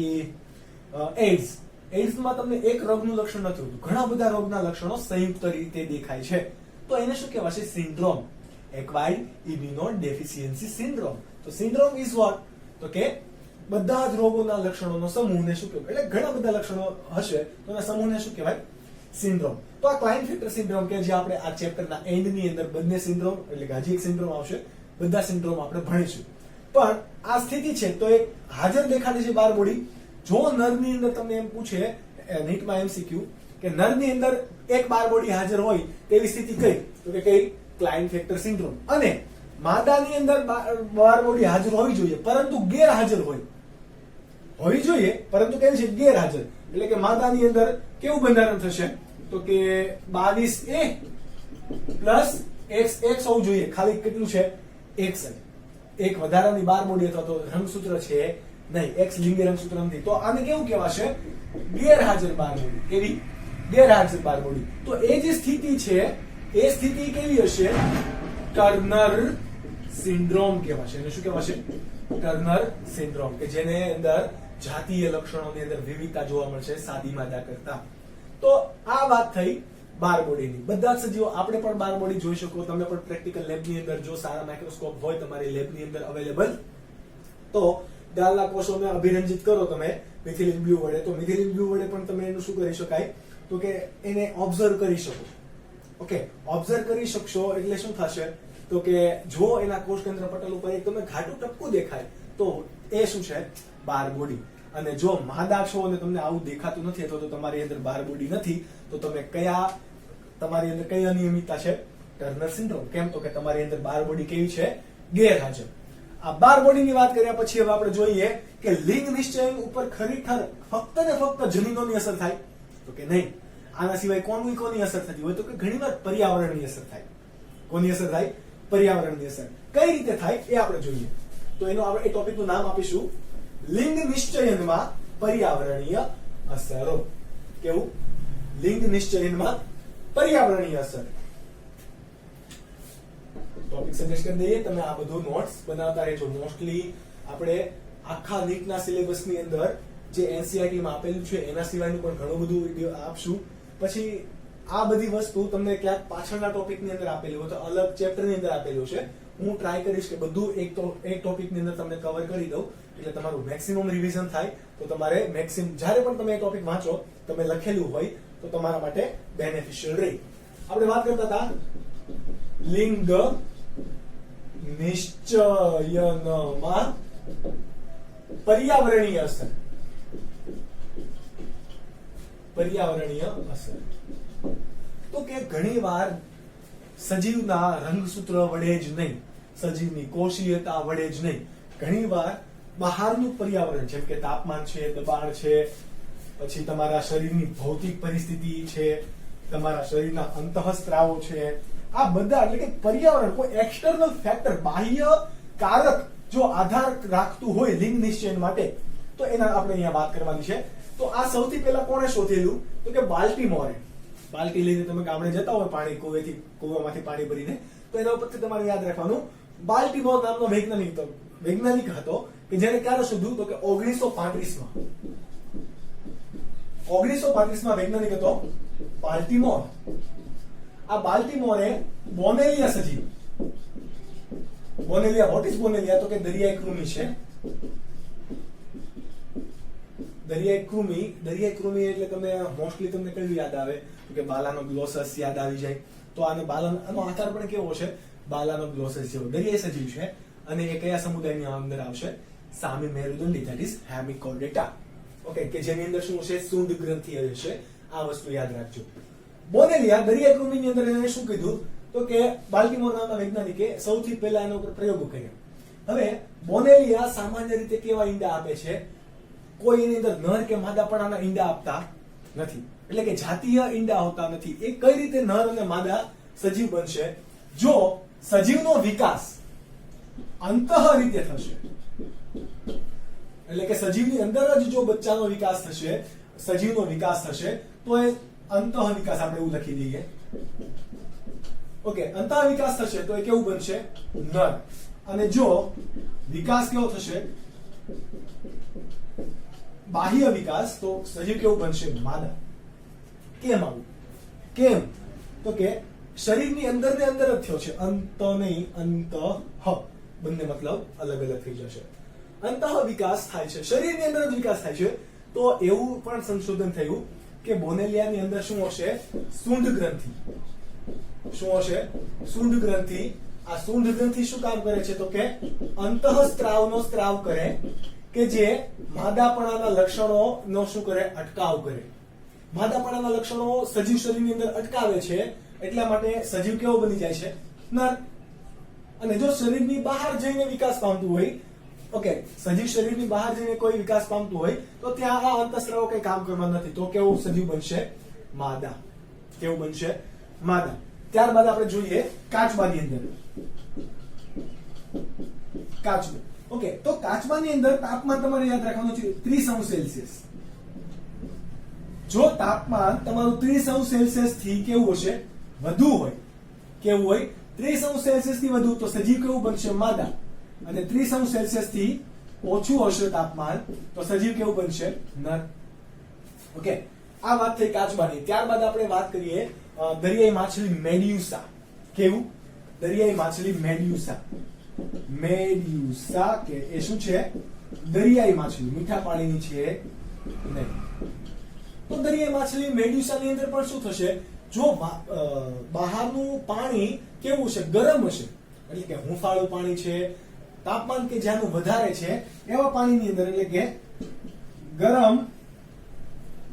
એઇડ્સમાં તમને એક રોગનું લક્ષણ નથી હોતું, ઘણા બધા રોગના લક્ષણો સંયુક્ત રીતે દેખાય છે, તો એને શું કહેવાશે? સિન્ડ્રોમ. Acquired immunodeficiency syndrome. તો સિન્ડ્રોમ ઇઝ વોટ? તો કે બધા જ રોગોના લક્ષણોનો સમૂહને શું કહેવાય? એટલે ઘણા બધા લક્ષણો હશે તો એના સમૂહને શું કહેવાય? સિન્ડ્રોમ. તો આ ક્લાઇનફિલ્ટર સિન્ડ્રોમ કે જે આપણે આ ચેપ્ટરના એન્ડની અંદર બંને સિન્ડ્રોમ એટલે કે હજી એક સિન્ડ્રોમ આવશે, બધા સિન્ડ્રોમ આપણે ભણીશું. પણ આ સ્થિતિ છે તો એક હાજર દેખાડે છે બાર બોડી. જો નરની અંદર તમને એમ પૂછે નીટમાં એમસીક્યુ કે નરની અંદર એક બાર બોડી હાજર હોય તેવી સ્થિતિ કઈ? તો કે કઈ? ક્લાઇનફિલ્ટર સિન્ડ્રોમ. અને માદાની અંદર બાર બોડી હાજર હોવી જોઈએ પરંતુ ગેરહાજર હોવી જોઈએ પરંતુ કેવી છે? ગેરહાજર. એટલે કે માદાની અંદર કેવું બંધારણ થશે? તો કે 22A પ્લસ XX હોવું જોઈએ. ખાલી કેટલું છે? X. એક વધારાની બાર બોડી અથવા તો રંગસૂત્ર છે નહીં, X લિંગી રંગસૂત્ર નથી, તો આને કેવું કહેવાશે? ગેરહાજર બાર બોડી. કેવી? ગેરહાજર બાર બોડી. તો એ જે સ્થિતિ છે એ સ્થિતિ કેવી હશે? ટર્નર સિન્ડ્રોમ કહેવાશે. એને શું કહેવાશે? Turner syndrome. કે જેને અંદર જાતીય લક્ષણોની અંદર વિવિધતા જોવા મળશે સાદી માદા કરતા. તો આ વાત થઈ બાર બોડીની. બધા જ સજીવો, આપણે પણ બાર બોડી જોઈ શકો, તમે પણ પ્રેક્ટિકલ લેબની અંદર જો સારા માઇક્રોસ્કોપ હોય તમારી લેબની અંદર અવેલેબલ, તો ગાલના કોષોને અભિરંજિત કરો તમે મિથિલિન બ્લુ વડે, તો મિથિલિન બ્લુ વડે પણ તમે એનું શું કરી શકાય? તો કે એને ઓબ્ઝર્વ કરી શકો. ઓકે, ઓબ્ઝર્વ કરી શકશો એટલે શું થશે? તો કે જો એના કોષ કેન્દ્ર પટલ ઉપર એક તમે ઘાટું ટપકું દેખાય તો એ શું છે? બાર બોડી. અને જો માદા છો અને તમને આવું દેખાતું નથી અથવા તો તમારી અંદર બાર બોડી નથી, તો તમે તમારી અંદર કઈ અનિયમિતતા છે? Turner syndrome. કેમ? તો કે તમારી અંદર બાર બોડી કેવી છે? ગેરહાજર. આ બાર બોડીની વાત કર્યા પછી હવે આપણે જોઈએ કે લિંગ નિશ્ચય ઉપર ખરેખર ફક્ત ને ફક્ત જનીનોની અસર થાય? તો કે નહીં. આના સિવાય કોની અસર થતી હોય? તો કે ઘણીવાર પર્યાવરણની અસર થાય. કોની અસર થાય? પર્યાવરણની અસર. કઈ રીતે થાય એ આપણે જોઈએ. તો એનો આપણે એ ટોપિકનું નામ આપીશું લિંગ નિશ્ચયનમાં પર્યાવરણીય અસરો. કેવું? લિંગ નિશ્ચયનમાં પર્યાવરણીય અસર. ટોપિક સજેસ્ટ કરી દઈએ. તમે આ બધું નોટ્સ બનાવતા રહેજો. મોસ્ટલી આપણે આખા નીટના સિલેબસની અંદર જે એનસીઈઆરટી માં આપેલું છે એના સિવાયનું પણ ઘણું બધું વિડીયો આપશું. પછી આ બધી વસ્તુ તમને ક્યાંક પાછળના ટોપિકની અંદર આપેલું હોય તો અલગ ચેપ્ટરની અંદર આપેલું છે. હું ટ્રાય કરીશ કે બધું એક ટોપિકની અંદર તમને કવર કરી દઉં એટલે તમારું મેક્સિમમ રિવિઝન થાય. તો તમારે જ્યારે પણ તમે એ ટોપિક વાંચો તમે લખેલું હોય તો તમારા માટે બેનિફિશિયલ રહે. આપણે વાત કરતા હતા લિંગ નિશ્ચયનમાં પર્યાવરણીય અસર. પર્યાવરણીય અસર તો કે ઘણીવાર સજીવના રંગસૂત્ર વડે જ નહીં, સજીવની કોષીયતા વડે જ નહીં, ઘણીવાર બહારનું પર્યાવરણ જેમ કે તાપમાન છે, દબાણ છે, પછી તમારા શરીરની ભૌતિક પરિસ્થિતિ છે, તમારા શરીરના અંતઃસ્ત્રાવો છે, આ બધા એટલે કે પર્યાવરણ કોઈ એક્સટર્નલ ફેક્ટર બાહ્ય કારક જો આધાર રાખતું હોય લિંગ નિશ્ચય માટે તો એના આપણે અહીંયા વાત કરવાની છે. તો આ સૌથી પહેલા કોણે શોધેલું? તો કે બાલ્ટીમોરે. બાલ્ટી લઈને તમે ગામડે જતા હોય પાણી કુવામાંથી પાણી ભરીને, તો એના ઉપરથી તમારે યાદ રાખવાનું બાલ્ટીમોર નામનો વૈજ્ઞાનિક હતો કે જેને ક્યારે શોધ્યું? તો કે 1935 માં વૈજ્ઞાનિક હતો બાલ્ટીમોર. આ બાલ્ટીમોરે બોનેલિયા સજીવ, બોનેલિયા, વોટ ઇઝ બોનેલિયા? તો કે દરિયાઈ કૃમિ છે. દરિયાઈ કૃમિ એટલે તમે મોસ્ટલી તમને કયું યાદ આવે? કે બાલાનો ગ્લોસસ યાદ આવી જાય. તો આનો આકાર પણ કેવો છે? બાલાનો ગ્લોસસ જેવો. દરિયાઈ સજીવ છે અને એ કયા સમુદાયની અંદર આવશે? સામી મેરુદંડી, ધેટ ઇઝ હેમિકોર્ડેટા. ઓકે, કે જેની અંદર શું છે? શુંડ ગ્રંથિ હશે. આ વસ્તુ યાદ રાખજો. બોનેલિયા દરિયાઈ કૃમિની અંદર એને શું કીધું? તો કે બાલ્ટીમોર નામના વૈજ્ઞાનિકે સૌથી પહેલા એના ઉપર પ્રયોગો કર્યા. હવે બોનેલિયા સામાન્ય રીતે કેવા ઈંડા આપે છે? કોઈ એની અંદર નર કે માદા પણ આના ઈંડા આપતા નથી, એટલે કે જાતીય ઈંડા હોતા નથી. એ કઈ રીતે નર અને માદા સજીવ બનશે? જો સજીવનો વિકાસ અંતઃ રીતે થશે, એટલે કે સજીવની અંદર જ જો બચ્ચાનો વિકાસ થશે સજીવનો વિકાસ થશે તો એ અંતઃ વિકાસ આપણે એવું લખી દઈએ. ઓકે, અંતઃ વિકાસ થશે તો એ કેવું બનશે? નર. અને જો વિકાસ કેવો થશે? બાહ્ય વિકાસ, તો સજીવ કેવું બનશે? માદા. કેમ આવું? કેમ? તો કે શરીરની અંદર ને અંદર જ થયો છે, અંત નહીં, અંતઃ. બંને મતલબ અલગ અલગ થઈ જશે. અંતઃ વિકાસ થાય છે, શરીરની અંદર જ વિકાસ થાય છે. તો એવું પણ સંશોધન થયું કે બોનેલિયાની અંદર શું હશે? સૂંઢ ગ્રંથિ. શું હશે? સૂંઢ ગ્રંથિ. આ સૂંઢ ગ્રંથિ શું કામ કરે છે? તો કે અંતઃસ્ત્રાવનો સ્ત્રાવ કરે, કે જે માદાપણાના લક્ષણોનો શું કરે? અટકાવ કરે. માદાપણાના લક્ષણો સજીવ શરીરની અંદર અટકાવે છે, એટલા માટે સજીવ કેવો બની જાય છે? નર. અને જો શરીરની બહાર જઈને વિકાસ પામતું હોય, ઓકે, સજીવ શરીરની બહાર જઈને કોઈ વિકાસ પામતું હોય તો ત્યાં આ અંતઃસ્ત્રાવો કઈ કામ કરવા નથી, તો કેવું સજીવ બનશે? માદા. કેવું બનશે? માદા. ત્યારબાદ આપણે જોઈએ કાચબાની અંદર. કાચબો. ઓકે, તો કાચબાની અંદર તાપમાન તમારે યાદ રાખવાનું છે 30°C. જો તાપમાન તમારું 30°C થી કેવું હશે? વધુ હોય. કેવું હોય? 30°C થી વધુ, તો સજીવ કેવું બનશે? માદા. અને 30°C થી ઓછું હશે તાપમાન, તો સજીવ કેવું બનશે? નર. ઓકે, આ વાત થઈ કાચબાની. ત્યારબાદ આપણે વાત કરીએ દરિયાઈ માછલી મેડ્યુસા. કેવું? દરિયાઈ માછલી મેડ્યુસા. મેડ્યુસા કે એ શું છે? દરિયાઈ માછલી, મીઠા પાણીની છે નહીં. તો દરિયાઈ માછલી મેડ્યુસાની અંદર પણ શું થશે? જો બહારનું પાણી કેવું છે? ગરમ હશે, એટલે કે હુંફાળું પાણી છે, તાપમાન કે જ્યાંનું વધારે છે એવા પાણીની અંદર, એટલે કે ગરમ,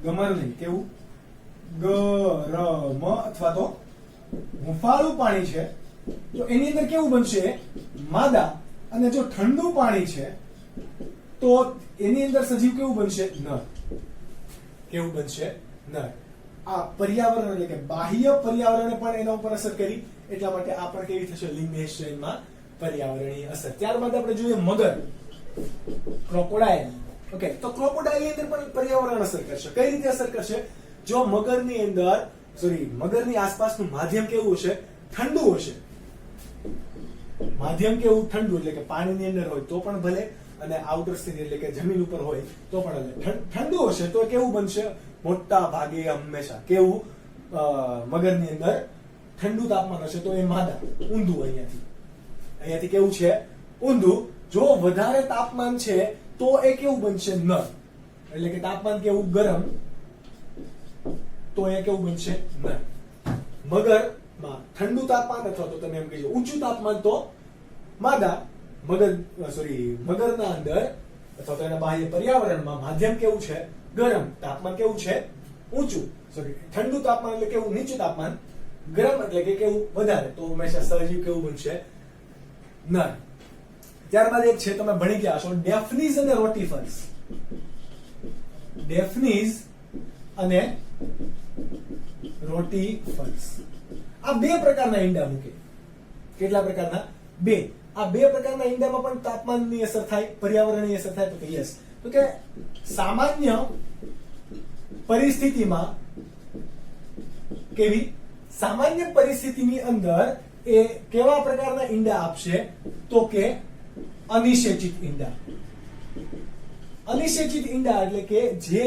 ગમર નહીં, કેવું? ગરમ અથવા તો હુંફાળું પાણી છે, તો એની અંદર કેવું બનશે? માદા. અને જો ઠંડુ પાણી છે તો એની અંદર સજીવ કેવું બનશે? નર. કેવું બનશે? નર. આ પર્યાવરણ એટલે કે બાહ્ય પર્યાવરણે પણ એના ઉપર અસર કરી, એટલા માટે આ પણ કેવી થશે? લિંગ નિશ્ચયમાં પર્યાવરણીય અસર. ત્યારબાદ આપણે જોઈએ મગર, ક્રોકોડાઇલ. ઓકે, તો ક્રોકોડાઇલની અંદર પણ પર્યાવરણ અસર કરશે. કઈ રીતે અસર કરશે? જો મગરની અંદર, મગરની આસપાસનું માધ્યમ કેવું હશે? ઠંડુ હશે. માધ્યમ કેવું? ઠંડુ, એટલે કે પાણીની અંદર હોય તો પણ ભલે, અને આઉટર સ્થિતિ એટલે કે જમીન ઉપર હોય તો પણ ઠંડુ હશે, તો કેવું બનશે? મોટા ભાગે હંમેશા કેવું? મગરની અંદર ઠંડુ તાપમાન હશે તો એ માદા. ઊંધું અહીંયાથી કેવું છે? ઊંધું. જો વધારે તાપમાન છે તો એ કેવું બનશે? નર. એટલે કે તાપમાન કેવું? ગરમ, તો એ કેવું બનશે? નર. મગરમાં ઠંડુ તાપમાન અથવા તો તમે એમ કહીએ ઊંચું તાપમાન તો માદા. મગરના અંદર અથવા તો એના બાહ્ય પર્યાવરણમાં માધ્યમ કેવું છે? ગરમ. તાપમાન કેવું છે? ઊંચું. ઠંડુ તાપમાન એટલે કેવું? નીચું તાપમાન. ગરમ એટલે કે કેવું? વધારે. તો હંમેશા સજીવ કેવું બનશે? નર. ત્યારબાદ એક છે, તમે ભણી ગયા હશો, ડેફનીઝ અને રોટીફર્સ. ડેફનીઝ અને રોટીફર્સ. આ બે પ્રકારના ઈંડા મૂકે. કેટલા પ્રકારના? બે. આ બે પ્રકારના ઈંડામાં પણ તાપમાનની અસર થાય, પર્યાવરણની અસર થાય? તો કે યસ. તો કે સામાન્ય પરિસ્થિતિમાં કેવી? સામાન્ય પરિસ્થિતિની અંદર એ કેવા પ્રકારના ઈંડા આપશે? તો કે અનિષેચિત ઈંડા. અનિષેચિત ઈંડા એટલે કે જે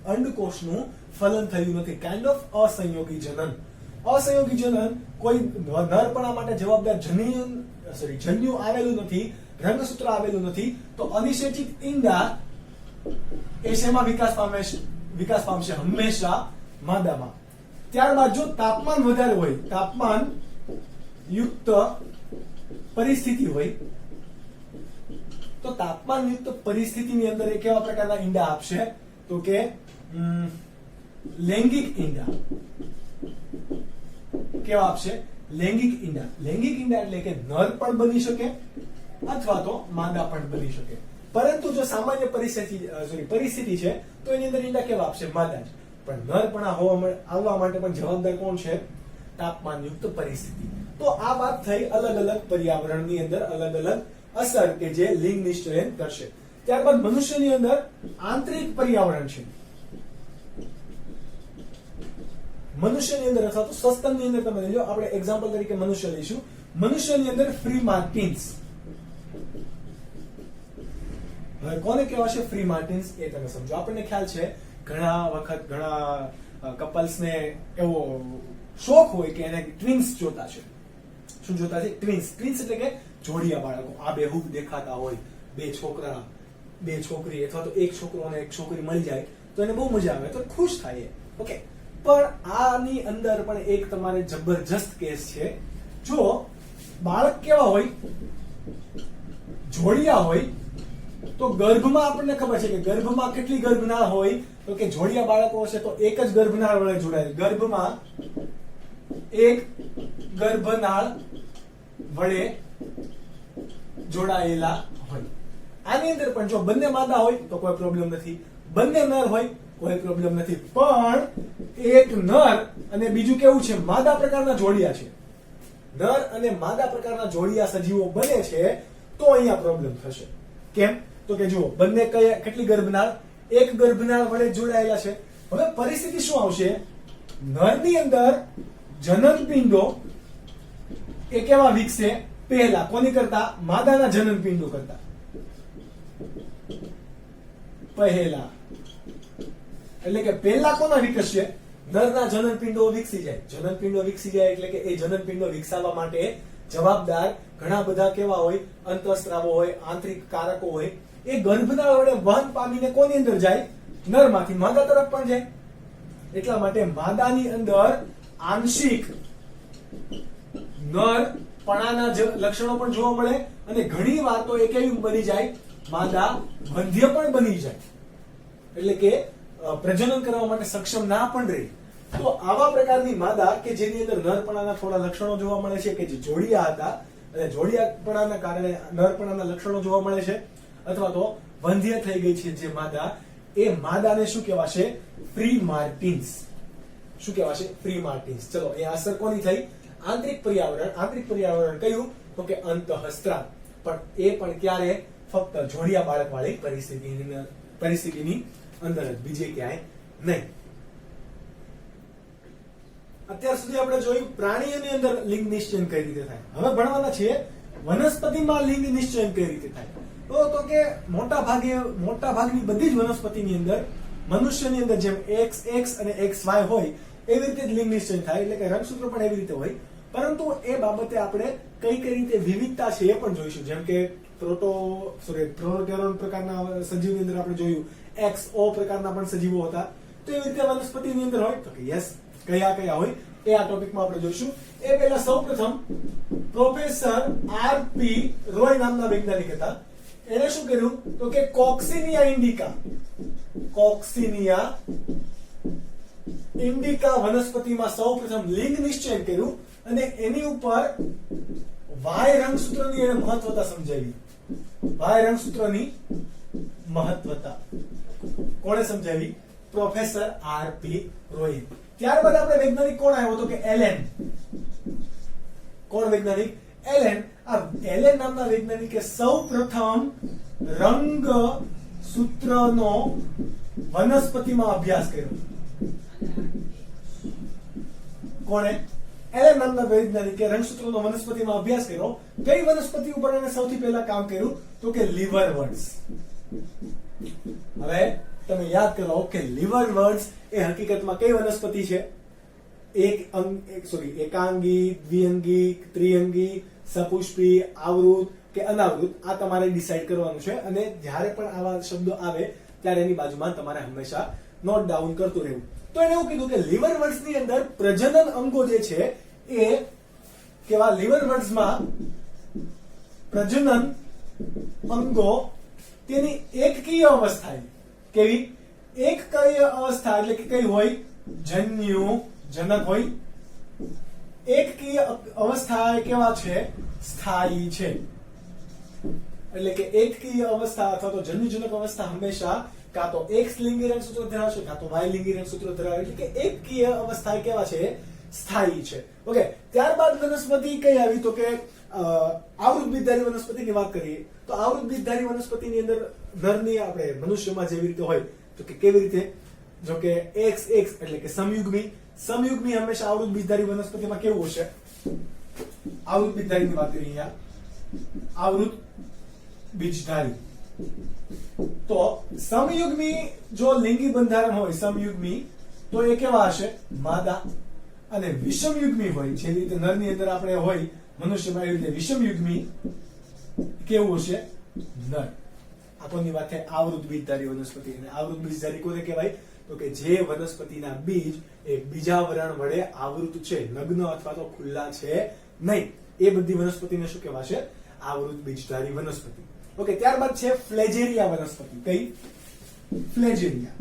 અંડકોષનું ફલન થયું નથી, કાઇન્ડ ઓફ અસંયોગી જનન. અસંયોગી જનન, કોઈ નરપણા માટે જવાબદાર જન્યુ આવેલું નથી, રંગસૂત્ર આવેલું નથી, તો અનિષેચિત ઈંડા એ શેમાં વિકાસ પામશે? હંમેશા માદામાં. ત્યારબાદ જો તાપમાન વધારે હોય, તાપમાન યુક્ત પરિસ્થિતિ હોય, તો તાપમાન યુક્ત પરિસ્થિતિની અંદર એ કેવા પ્રકારના ઈંડા આપશે? તો કે લૈંગિક ઈંડા. કેવા આપશે? લૈંગિક ઈંડા. લૈંગિક ઈંડા એટલે કે નર પણ બની શકે અથવા તો માદા પણ બની શકે. પરંતુ જો સામાન્ય પરિસ્થિતિ છે તો એની અંદર ઈંડા કેવા આપશે? માદા જ. પણ નરપણા આવવા માટે પણ જવાબદાર કોણ છે? તાપમાનયુક્ત પરિસ્થિતિ. તો આ વાત થઈ અલગ અલગ પર્યાવરણની અંદર અલગ અલગ અસર કે જે લિંગ નિશ્ચયન કરશે. ત્યારબાદ મનુષ્યની અંદર આંતરિક પર્યાવરણ છે. મનુષ્યની અંદર અથવા તો સસ્તનની અંદર તમે લઈ લો, આપણે એક્ઝામ્પલ તરીકે મનુષ્ય લઈશું. મનુષ્યની અંદર ફ્રી માર્ટિન્સ. હવે કોને કહેવાશે ફ્રી માર્ટિન્સ એ તમે સમજો. આપણને ખ્યાલ છે ઘણા વખત ઘણા કપલ્સને એવો શોખ હોય કે એને ટ્વિન્સ જોતા છે. શું જોતા છે? ટ્વિન્સ. ટ્વિન્સ એટલે કે જોડિયા બાળકો, આ બેહૂબ દેખાતા હોય, બે છોકરા બે છોકરી અથવા તો એક છોકરો અને એક છોકરી મળી જાય તો એને બહુ મજા આવે, તો ખુશ થાય. ઓકે, પણ આની અંદર પણ એક તમારે જબરજસ્ત કેસ છે. જો બાળક કેવા હોય, જોડિયા હોય, તો ગર્ભમાં આપણને ખબર છે કે ગર્ભમાં કેટલી ગર્ભનાળ હોય, તો કે જોડિયા બાળકો હશે તો એક જ ગર્ભનાળ વડે જોડાય. ગર્ભમાં એક ગર્ભનાળ વડે જોડાયેલા હોય. આની અંદર પણ જો બંને માદા હોય તો કોઈ પ્રોબ્લેમ નથી, બંને નર હોય કોઈ પ્રોબ્લેમ નથી, પણ એક નર અને બીજું કેવું છે, માદા પ્રકારના જોડિયા છે. નર અને માદા પ્રકારના જોડિયા સજીવો બને છે તો અહીંયા પ્રોબ્લેમ થશે. કેમ? તો કે જુઓ, બંને કેટલી ગર્ભનાળ? એક ગર્ભનાળ વડે જોડાયેલા છે. હવે પરિસ્થિતિ શું આવશે? નરની અંદર જનનપિંડો એ કેવા વિકસે? પહેલા કોની કરતા? માદાના જનનપિંડો કરતા પહેલા. એટલે કે પહેલા કોના વિકસશે? નરના જનનપિંડો વિકસી જાય. જનનપિંડો વિકસી જાય એટલે કે એ જનનપિંડો વિકસાવવા માટે જવાબદાર ઘણા બધા કેવા હોય? અંતઃસ્ત્રાવો હોય, આંતરિક કારકો હોય. એ ગર્ભનાળ વડે વહન પામીને કોની અંદર જાય? નરમાંથી માદા તરફ પણ જાય. એટલા માટે માદાની અંદર આંશિક નર પણાના લક્ષણો પણ જોવા મળે અને ઘણી વાર તો એ કેવી બની જાય? માદા વંધ્ય પણ બની જાય, એટલે કે પ્રજનન કરવા માટે સક્ષમ ના પણ રહે. તો આવા પ્રકારની માદા કે જેની અંદર નરપણાના થોડા લક્ષણો જોવા મળે છે, કે જે જોડિયા હતા અને જોડિયાપણાના કારણે નરપણાના લક્ષણો જોવા મળે છે, અથવા તો વંધ્ય થઈ ગઈ છે જે માદા, એ માદાને શું કહેવાશે? ફ્રી માર્ટિન્સ. શું કહેવાશે? ફ્રી માર્ટિન્સ. ચલો, એ અસર કોની થઈ? આંતરિક પર્યાવરણ. આંતરિક પર્યાવરણ કયું? તો કે અંતઃસ્ત્રાવ. પણ એ પણ ક્યારે? ફક્ત જોડિયા બાળક વાળી પરિસ્થિતિની અંદર જ, બીજે ક્યાંય નહીં. અત્યાર સુધી આપણે જોયું પ્રાણીઓની અંદર લિંગ નિશ્ચયન કઈ રીતે થાય. હવે ભણવાના છીએ વનસ્પતિમાં લિંગ નિશ્ચયન કઈ રીતે થાય. તો કે મોટા ભાગની બધી જ વનસ્પતિની અંદર, મનુષ્યની અંદર જેમ XX અને XY હોય એવી રીતે જ લિંગ નિશ્ચય થાય, એટલે કે રંગસૂત્રો પણ એવી રીતે હોય. પરંતુ એ બાબતે આપણે કઈ રીતે વિવિધતા છે એ પણ જોઈશું. જેમ કે પ્રોકેરોન પ્રકારના સજીવની અંદર આપણે જોયું, XO પ્રકારના પણ સજીવો હતા. તો એવી રીતે વનસ્પતિની અંદર હોય તો કે યસ, કયા હોય એ આ ટોપિકમાં આપણે જોઈશું. એ પહેલા સૌપ્રથમ પ્રોફેસર RP રોય નામના વૈજ્ઞાનિક હતા. એને શું કર્યું? તો કે કોક્સિનિયા ઇન્ડિકા વનસ્પતિમાં સૌપ્રથમ લિંગ નિશ્ચય કર્યું અને એની ઉપર વાય રંગસૂત્રની એને મહત્વતા સમજાવી. વાય રંગસૂત્રની મહત્વતા કોણે સમજાવી? Professor RP Roy. ત્યારબાદ આપણે વૈજ્ઞાનિક કોણ આવ્યો? તો કે એલેન. કોણ વૈજ્ઞાનિક? એલેન. આ એલેન નામના વૈજ્ઞાનિકે સૌપ્રથમ રંગ સૂત્રનો વનસ્પતિમાં અભ્યાસ કર્યો. કોણે? એલેન નામના વૈજ્ઞાનિકે રંગસૂત્રનો વનસ્પતિમાં અભ્યાસ કર્યો. કઈ વનસ્પતિ ઉપર એને સૌથી પહેલા કામ કર્યું? તો કે લીવરવર્ટ્સ. હવે તમે યાદ કરો કે લીવરવર્ટ્સ એ હકીકતમાં કઈ વનસ્પતિ છે? એકાંગી, દ્વિઅંગી, ત્રિઅંગી, સપુષ્પી, આવૃત કે અનાવૃત, આ તમારે ડિસાઈડ કરવાનું છે. અને જ્યારે પણ આવા શબ્દો આવે ત્યારે એની બાજુમાં તમારે હંમેશા નોટ ડાઉન કરતું રહેવું. તો એને એવું કીધું કે લીવરવર્ટ્સની અંદર પ્રજનન અંગો જે છે એ કેવા? લીવરવર્ટ્સમાં પ્રજનન અંગો તેની એકકીય અવસ્થા. કેવી? એકકીય અવસ્થા એટલે કે કઈ હોય? જનક હોય. એકકીય અવસ્થા કેવા છે? સ્થાયી છે. એટલે કે એકકીય અવસ્થા અથવા તો જન્યુજનક અવસ્થા હંમેશા કાં તો X લિંગી રંગસૂત્ર ધરાવશે કાં તો Y લિંગી રંગસૂત્ર ધરાવે. એટલે કે એકકીય અવસ્થા કેવા છે? સ્થાયી છે. ઓકે, ત્યારબાદ વનસ્પતિ કઈ આવી? તો કે આવૃત બીજધારી વનસ્પતિની વાત કરીએ તો આવૃત બીજધારી વનસ્પતિની અંદર નરની આપણે મનુષ્યમાં જેવી રીતે હોય તો કે કેવી રીતે? જો કે XX એટલે કે સમયુગ્મી, સમયુગ્મી હંમેશા આવૃત બીજધારી વનસ્પતિમાં કેવું હશે? આવૃત બીજધારીની વાત કરીએ અહીંયા, આવૃત બીજધારી. તો સમયુગ્મી જો લિંગી બંધારણ હોય સમયુગ્મી, તો એ કેવા હશે? માદા. અને વિષમયુગ્મી હોય, જે રીતે નરની અંદર આપણે હોય મનુષ્યમાં, એવી રીતે વિષમયુગ્મી કેવું હશે? નર. આ કોની વાત છે? આવૃત બીજધારી વનસ્પતિ. અને આવૃત બીજધારી કોને કહેવાય? તો કે જે વનસ્પતિના બીજ એ બીજાવરણ વડે આવૃત છે, નગ્ન અથવા તો ખુલ્લા છે નહીં, એ બધી વનસ્પતિને શું કહેવાશે? આવૃત બીજધારી વનસ્પતિ. ઓકે, ત્યારબાદ છે ફ્લેજેરિયા વનસ્પતિ. કઈ? ફ્લેજેરિયા.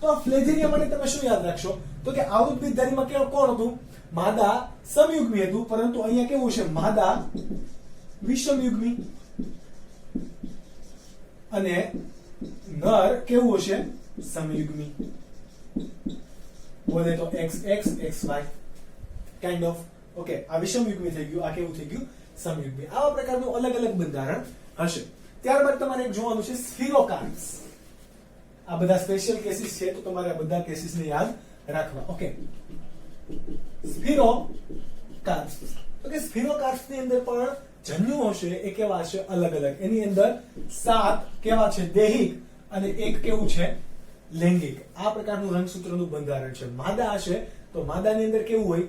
તો ફ્લેજેરિયા માટે તમે શું યાદ રાખશો? તો કે આવૃત બીજધારીમાં કેવું કોણ હતું? માદા સમયુગ્મી હતું, પરંતુ અહીંયા કેવું છે? માદા વિષમયુગ્મી. અને નર કેવું હશે? સમયુગ્મી. બોલે તો XX XY kind of. Okay, આ વિષમયુગ્મી થઈ ગયું, આ કેવું થઈ ગયું? સમયુગ્મી. આવા પ્રકારનું અલગ અલગ બંધારણ હશે. ત્યારબાદ તમારે એક જોવાનું છે સ્ફિરોકાર્પ્સ. આ બધા સ્પેશિયલ કેસીસ છે, તો તમારે આ બધા કેસીસને યાદ રાખવા. ઓકે, સ્ફિરોકાર્પ્સ. ઓકે, સ્ફિરોકાર્પ્સ ની અંદર પણ જન્યુ હશે, એ કેવા હશે? અલગ અલગ. એની અંદર 7 કેવા છે? દૈહિક, અને એક કેવું છે? લૈંગિક. આ પ્રકારનું રંગસૂત્રનું બંધારણ છે. માદા હશે તો માદાની અંદર કેવું હોય?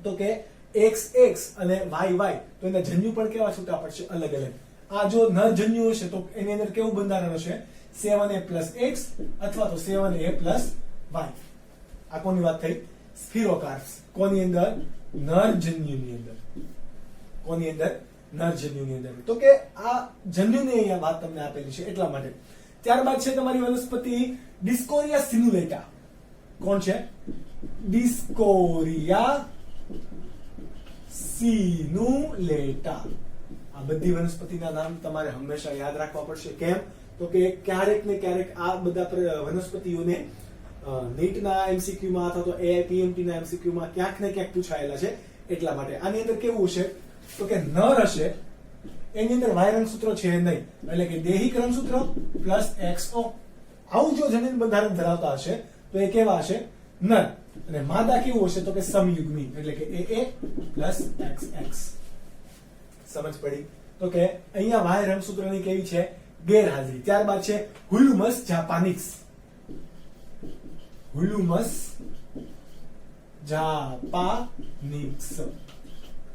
તો કે XX અને YY. તો એના જન્યુ પણ કેવા છૂટા પડશે? અલગ અલગ. આ જો નર જન્યુ હશે તો એની અંદર કેવું બંધારણ હશે? 7A plus X અથવા તો 7A plus Y. આ કોની વાત થઈ? સ્ફિરોકાર્પ્સ. કોની અંદર? નર જન્યુની અંદર. કોની અંદર? નર જન્યુની અંદર. તો કે આ જન્યુની અહીંયા વાત તમને આપેલી છે એટલા માટે. ત્યારબાદ છે તમારી વનસ્પતિ ડિસ્કોરિયા સિનુલેટા. કોણ છે? ડિસ્કોરિયા સિનુલેટા. આ બધી વનસ્પતિના નામ તમારે હંમેશા યાદ રાખવા પડશે. કેમ? તો કે ક્યારેક ને ક્યારેક આ બધા વનસ્પતિઓને નીટના MCQ માં અથવા તો AIPMT ના MCQ માં ક્યાંક ને ક્યાંક પૂછાયેલા છે એટલા માટે. આની અંદર કેવું છે? તો કે નર હશે, એની અંદર Y રંગસૂત્ર છે નહીં, એટલે કે દૈહિક રંગસૂત્ર પ્લસ XO. આવું જો જનીન બંધારણ ધરાવતા હશે તો એ કેવા હશે? નર. અને માદા કેવું હશે? તો કે સમયુગ્મી, એટલે કે AA પ્લસ XX. સમજ પડી? તો કે અહીંયા Y રંગસૂત્રની કેવી છે? ગેરહાજરી. ત્યારબાદ છે હુલુમસ જાપાનિક્સ. હુલુમસ જાપાનિક્સ.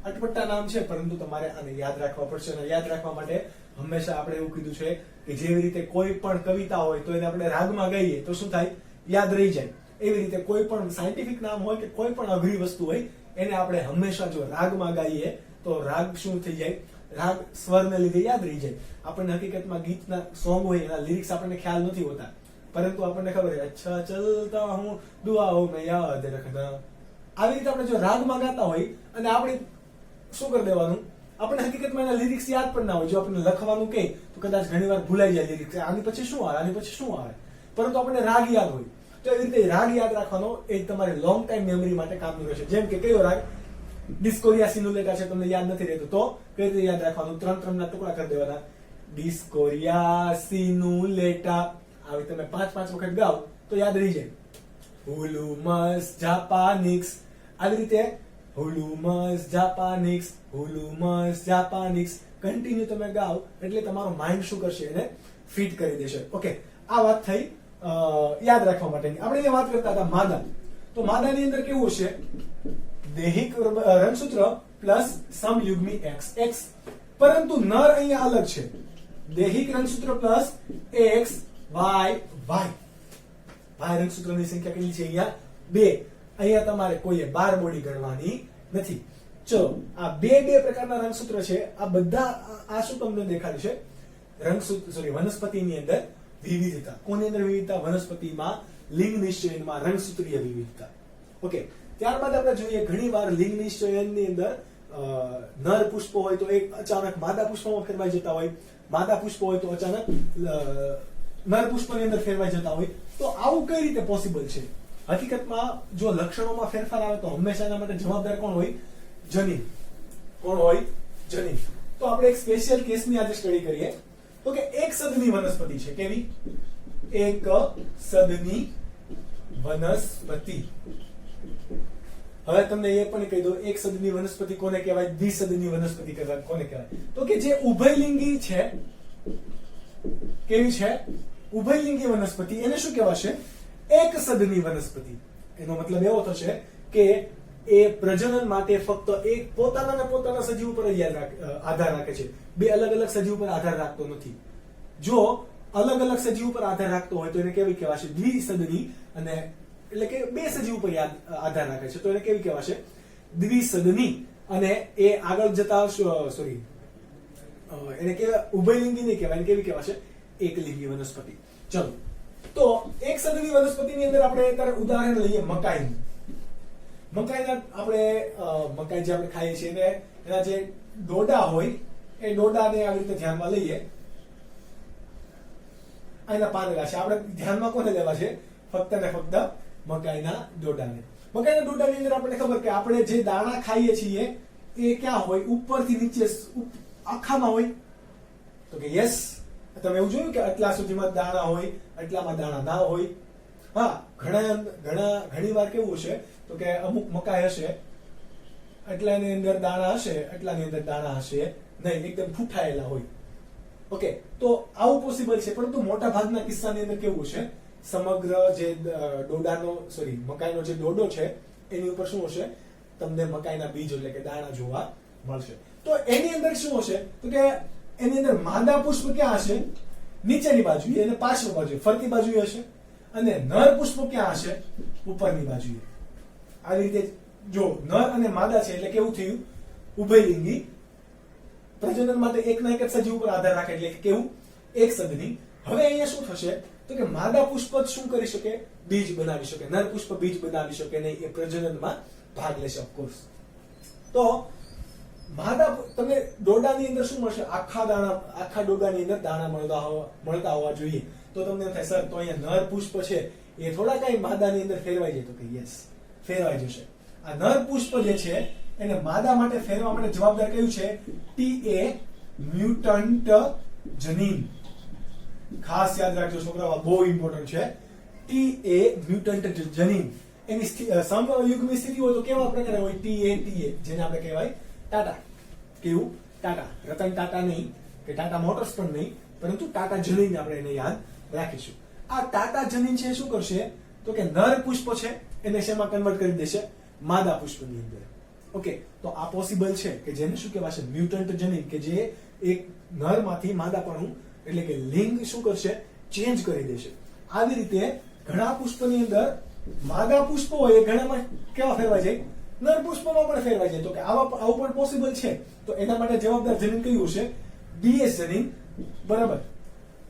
અટપટા નામ છે, પરંતુ તમારે આને યાદ રાખવા પડશે. અને યાદ રાખવા માટે હંમેશા આપણે એવું કીધું છે કે જેવી રીતે કોઈ પણ કવિતા હોય તો એને આપણે રાગમાં ગાઈએ તો શું થાય? યાદ રહી જાય. એવી રીતે કોઈ પણ સાયન્ટિફિક નામ હોય કે કોઈ પણ અઘરી વસ્તુ હોય એને આપણે હંમેશા જો રાગમાં ગાઈએ તો રાગ શું થઈ જાય? રાગ સ્વરને લીધે યાદ રહી જાય. આપણને હકીકતમાં ગીતના સોંગ હોય એના લિરિક્સ આપણને ખ્યાલ નથી હોતા, પરંતુ આપણને ખબર છે અચ્છા ચલતા હું દુઆઓ મેં યાદ રખના. આવી રીતે આપણે જો રાગમાં ગાતા હોય અને આપણે શું કરી દેવાનું? આપણને હકીકતમાં એના લિરિક્સ યાદ પણ ના હોય. જો આપણને લખવાનું કહે તો કદાચ ઘણીવાર ભૂલાઈ જાય લિરિક્સ. આની પછી શું આવે, આની પછી શું આવે, પરંતુ આપણને રાગ યાદ હોય. તો એવી રીતે રાગ યાદ રાખવાનો એ તમારે લોંગ ટાઈમ મેમરી માટે કામનું રહેશે. જેમ કે કયો રાગ? ડિસ્કોરિયા સિનુલેટા છે, તમને યાદ નથી રહેતું તો કઈ રીતે યાદ રાખવાનું? 3 ના ટુકડા કરી દેવાના. ડિસ્કોરિયા સિનુલેટા. આવી તમે 5 વખત ગાઓ તો યાદ રહી જાય. હુલુમસ જાપાનિક્સ. આવી રીતે હુલુમસ જાપાનિક્સ, હુલુમસ જાપાનિક્સ કન્ટિન્યુ તમે ગાઓ એટલે તમારો માઇન્ડ શું કરશે? એને ફિટ કરી દેશે. ઓકે, આ વાત થઈ યાદ રાખવા માટેની. આપણે અહીંયા વાત કરતા હતા માદા. તો માદાની અંદર કેવું હશે? દૈહિક રંગસૂત્ર પ્લસ સમયુગ્મી XX. પરંતુ નર અહીંયા અલગ છે. દૈહિક રંગસૂત્ર પ્લસ XYY. Y રંગસૂત્રની સંખ્યા કેટલી છે? અહીંયા 2. અહીંયા તમારે કોઈએ 12 બોડી ગણવાની નથી. ચલો, આ બે પ્રકારના રંગસૂત્ર છે. આ બધા આ શું તમને દેખાડ્યું છે? વનસ્પતિની અંદર વિવિધતા. કોની અંદર વિવિધતા? વનસ્પતિમાં લિંગ નિશ્ચયનમાં રંગસૂત્રીય વિવિધતા. ઓકે, ત્યારબાદ આપણે જોઈએ ઘણીવાર લિંગ નિશ્ચયનની અંદર નર પુષ્પ હોય તો એક અચાનક માદા પુષ્પમાં ફેરવાઈ જતા હોય, માદા પુષ્પ હોય તો અચાનક નર પુષ્પની અંદર ફેરવાઈ જતા હોય. તો આવું કઈ રીતે પોસિબલ છે? હકીકતમાં જો લક્ષણોમાં ફેરફાર આવે તો હંમેશા એના માટે જવાબદાર કોણ હોય? જનીન. કોણ હોય? જનીન. તો આપણે એક સ્પેશિયલ કેસની આજે સ્ટડી કરીએ. તો કે એક સદની વનસ્પતિ છે. કેવી? એક સદની વનસ્પતિ. હવે તમને એ પણ કહી દો, એક સદની વનસ્પતિ કોને કહેવાય, દ્વિસદની વનસ્પતિ કોને કહેવાય? તો કે જે ઉભયલિંગી છે, કેવી છે? ઉભયલિંગી વનસ્પતિ, એને શું કહેવાશે? એક સદની વનસ્પતિ. એનો મતલબ એવો થશે કે એ પ્રજનન માટે ફક્ત એક પોતાના સજીવ ઉપર જ આધાર રાખે છે, બે અલગ અલગ સજીવ પર આધાર રાખતો નથી. જો અલગ અલગ સજીવ પર આધાર રાખતો હોય તો એને કેવી કહેવાશે? દ્વિસદની. અને એટલે કે બે સજીવ પર આધાર રાખે છે તો એને કેવી કહેવાશે? દ્વિસદની. અને એ આગળ જતા એને કેવા ઉભયલિંગી નહીં કહેવાય, એને કેવી કહેવાશે? એકલિંગી વનસ્પતિ. ચલો, તો એક સદની વનસ્પતિની અંદર આપણે અત્યારે ઉદાહરણ લઈએ મકાઈનું. મકાઈના આપણે મકાઈ જે આપણે ખાઈએ છીએ એને એના જે ડોડા હોય એ ડોડાને આવી રીતે ધ્યાનમાં લઈએ. એના પાંદડા છે, આપણે ધ્યાનમાં કોને લેવા છે? ફક્ત ને ફક્ત મકાઈના ડોડાને. મકાઈના ડોડાની અંદર આપણને ખબર કે આપણે જે દાણા ખાઈએ છીએ એ ક્યાં હોય? ઉપરથી નીચે આખામાં હોય. તો કે યસ, તમે એવું જોયું કે આટલા સુધીમાં દાણા હોય, આટલામાં દાણા ના હોય. હા, ઘણી વાર કેવું છે તો કે અમુક મકાઈ હશે, આટલાની અંદર દાણા હશે, આટલાની અંદર દાણા હશે નહીં, એકદમ ફૂટાયેલા હોય. ઓકે, તો આવું પોસિબલ છે, પરંતુ મોટા ભાગના કિસ્સાની અંદર કેવું છે? સમગ્ર જે મકાઈનો જે ડોડો છે એની ઉપર શું હશે? તમને મકાઈના બીજ એટલે કે દાણા જોવા મળશે. તો એની અંદર શું હશે તો કે એની અંદર માદા પુષ્પ ક્યાં હશે? નીચેની બાજુએ અને પાર્શ્વ બાજુએ, ફરતી બાજુએ હશે. અને નર પુષ્પ ક્યાં હશે? ઉપરની બાજુએ. આવી રીતે જો નર અને માદા છે એટલે કેવું થયું? ઉભયલિંગી. પ્રજનન માટે એકના એક જ સજીવ ઉપર આધાર રાખે એટલે કેવું? એક સદની. હવે અહીંયા શું થશે તો કે માદા પુષ્પ શું કરી શકે? બીજ બનાવી શકે. નર પુષ્પ બીજ બનાવી શકે નહીં, એ પ્રજનનમાં ભાગ લેશે ઓફકોર્સ. તો માદા તમને ડોડાની અંદર શું મળશે? આખા ડોડાની અંદર દાણા મળતા હોવા જોઈએ. તો તમને એમ થાય સર તો અહીંયા નર પુષ્પ છે એ થોડા કઈ માદાની અંદર ફેરવાઈ જાય? તો કે યસ, ફેરવાઈ જશે. આ નર પુષ્પ જે છે એને માદા માટે ફેરવા માટે જવાબદાર કયું છે? TA મ્યુટન્ટ જનીન. ખાસ યાદ રાખજો છોકરાઓ, બહુ ઇમ્પોર્ટન્ટ છે. TA મ્યુટન્ટ જનીન. એની સમયુગ્મી સ્થિતિ હોય તો કેવા પ્રકારે હોય? TA, જેને આપણે કહેવાય ટાટા. કેવું? ટાટા. રતન ટાટા નહીં કે ટાટા મોટર્સ પણ નહીં, પરંતુ ટાટા જનીન આપણે એને યાદ રાખીશું. આ ટાટા જનીન છે શું કરશે તો કે નર પુષ્પ છે એને શેમાં કન્વર્ટ કરી દેશે? માદા પુષ્પની અંદર. ઓકે, તો આ પોસિબલ છે કે જેને શું કહેવાશે? મ્યુટન્ટ જનીન, કે જે એક નરમાંથી માદાપણું એટલે કે લિંગ શું કરશે? ચેન્જ કરી દેશે. આવી રીતે ઘણા પુષ્પની અંદર માદા પુષ્પ હોય એ ઘણામાં કેવા ફેરવાઈ જાય? નર પુષ્પમાં પણ ફેરવાઈ જાય. તો કે આવું પણ પોસિબલ છે. તો એના માટે જવાબદાર જનીન કયું હશે? BS જનીન. બરાબર.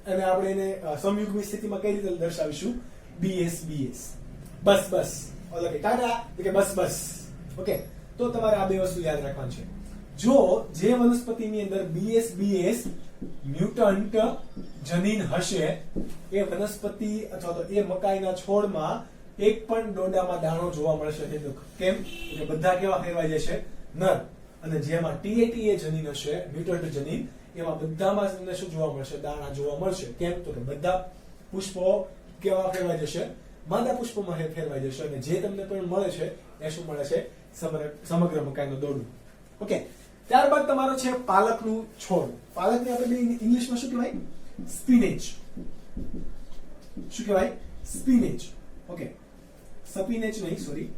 અને આપણે એને સમયુગ્મી સ્થિતિમાં કઈ રીતે દર્શાવીશું? BS. બસ ઓકે, ટાટા કે બસ. ઓકે, તો તમારે આ બે વસ્તુ યાદ રાખવાની છે. જો જે વનસ્પતિની અંદર BS મ્યુટન્ટ જનીન હશે એ વનસ્પતિ અથવા તો એ મકાઈના છોડમાં એક પણ ડોડામાં દાણો જોવા મળશે નહીં. કેમ? કે બધા કેવા ફેરવાઈ જશે? નર. અને જેમાં TA જનીન હશે, મ્યુટન્ટ જનીન, એમાં બધામાં તમને શું જોવા મળશે? દાણા જોવા મળશે. કેમ? તો કે બધા પુષ્પો કેવા ફેરવાઈ જશે? માદા પુષ્પમાં ફેરવાઈ જશે. અને જે તમને પણ મળે છે એ શું મળે છે? સમગ્ર મકાઈનું દોરડું. ઓકે, ત્યારબાદ તમારો છે પાલકનું છોડ. પાલકને આપણે ઇંગ્લિશમાં શું કહેવાય? સ્પિનેચ. શું કહેવાય? સ્પિનેચ. ઓકે, સ્પિનેચ નહીં, સોરી,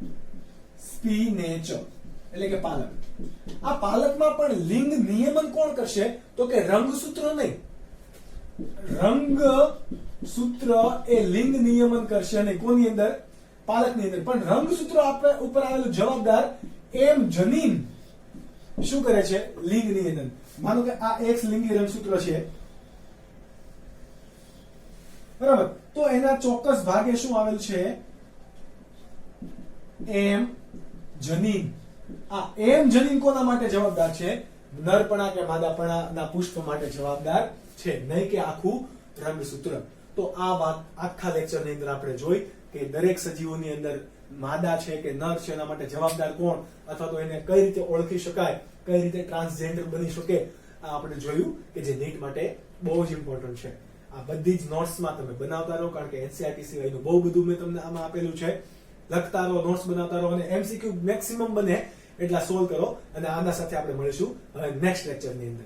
સ્પિનેચ એટલે કે પાલક. આ પાલકમાં પણ લિંગ નિયમન કોણ કરશે તો કે રંગસૂત્ર નહીં. રંગસૂત્ર એ લિંગ નિયમન કરશે નહીં. કોની અંદર? પાલકની અંદર. પણ રંગસૂત્ર ઉપર આવેલું જવાબદાર એમ જનીન શું કરે છે? લિંગ નિયમન. માનો કે આ X લિંગી રંગસૂત્ર છે, બરાબર, તો એના ચોક્કસ ભાગે શું આવેલ છે? એમ જનીન. આ એમ જનીન કોના માટે જવાબદાર છે? નરપણા કે માદાપણાના પુષ્પ માટે જવાબદાર છે, નહીં કે આખું રંગસૂત્ર. તો આ વાત આખા લેક્ચરની અંદર આપણે જોઈ કે દરેક સજીવોની અંદર માદા છે કે નર છે એના માટે જવાબદાર કોણ, અથવા તો એને કઈ રીતે ઓળખી શકાય, કઈ રીતે ટ્રાન્સજેન્ડર બની શકે, આ આપણે જોયું કે જે નીટ માટે બહુ જ ઇમ્પોર્ટન્ટ છે. આ બધી જ નોટ્સમાં તમે બનાવતા રહો, કારણ કે એનસીઆરટી સિવાયનું બહુ બધું મેં તમને આમાં આપેલું છે. લખતા રહો, નોટ્સ બનાવતા રહો અને એમસીક્યુ મેક્સિમમ બને એટલા સોલ્વ કરો. અને આના સાથે આપણે મળીશું હવે નેક્સ્ટ લેક્ચરની અંદર.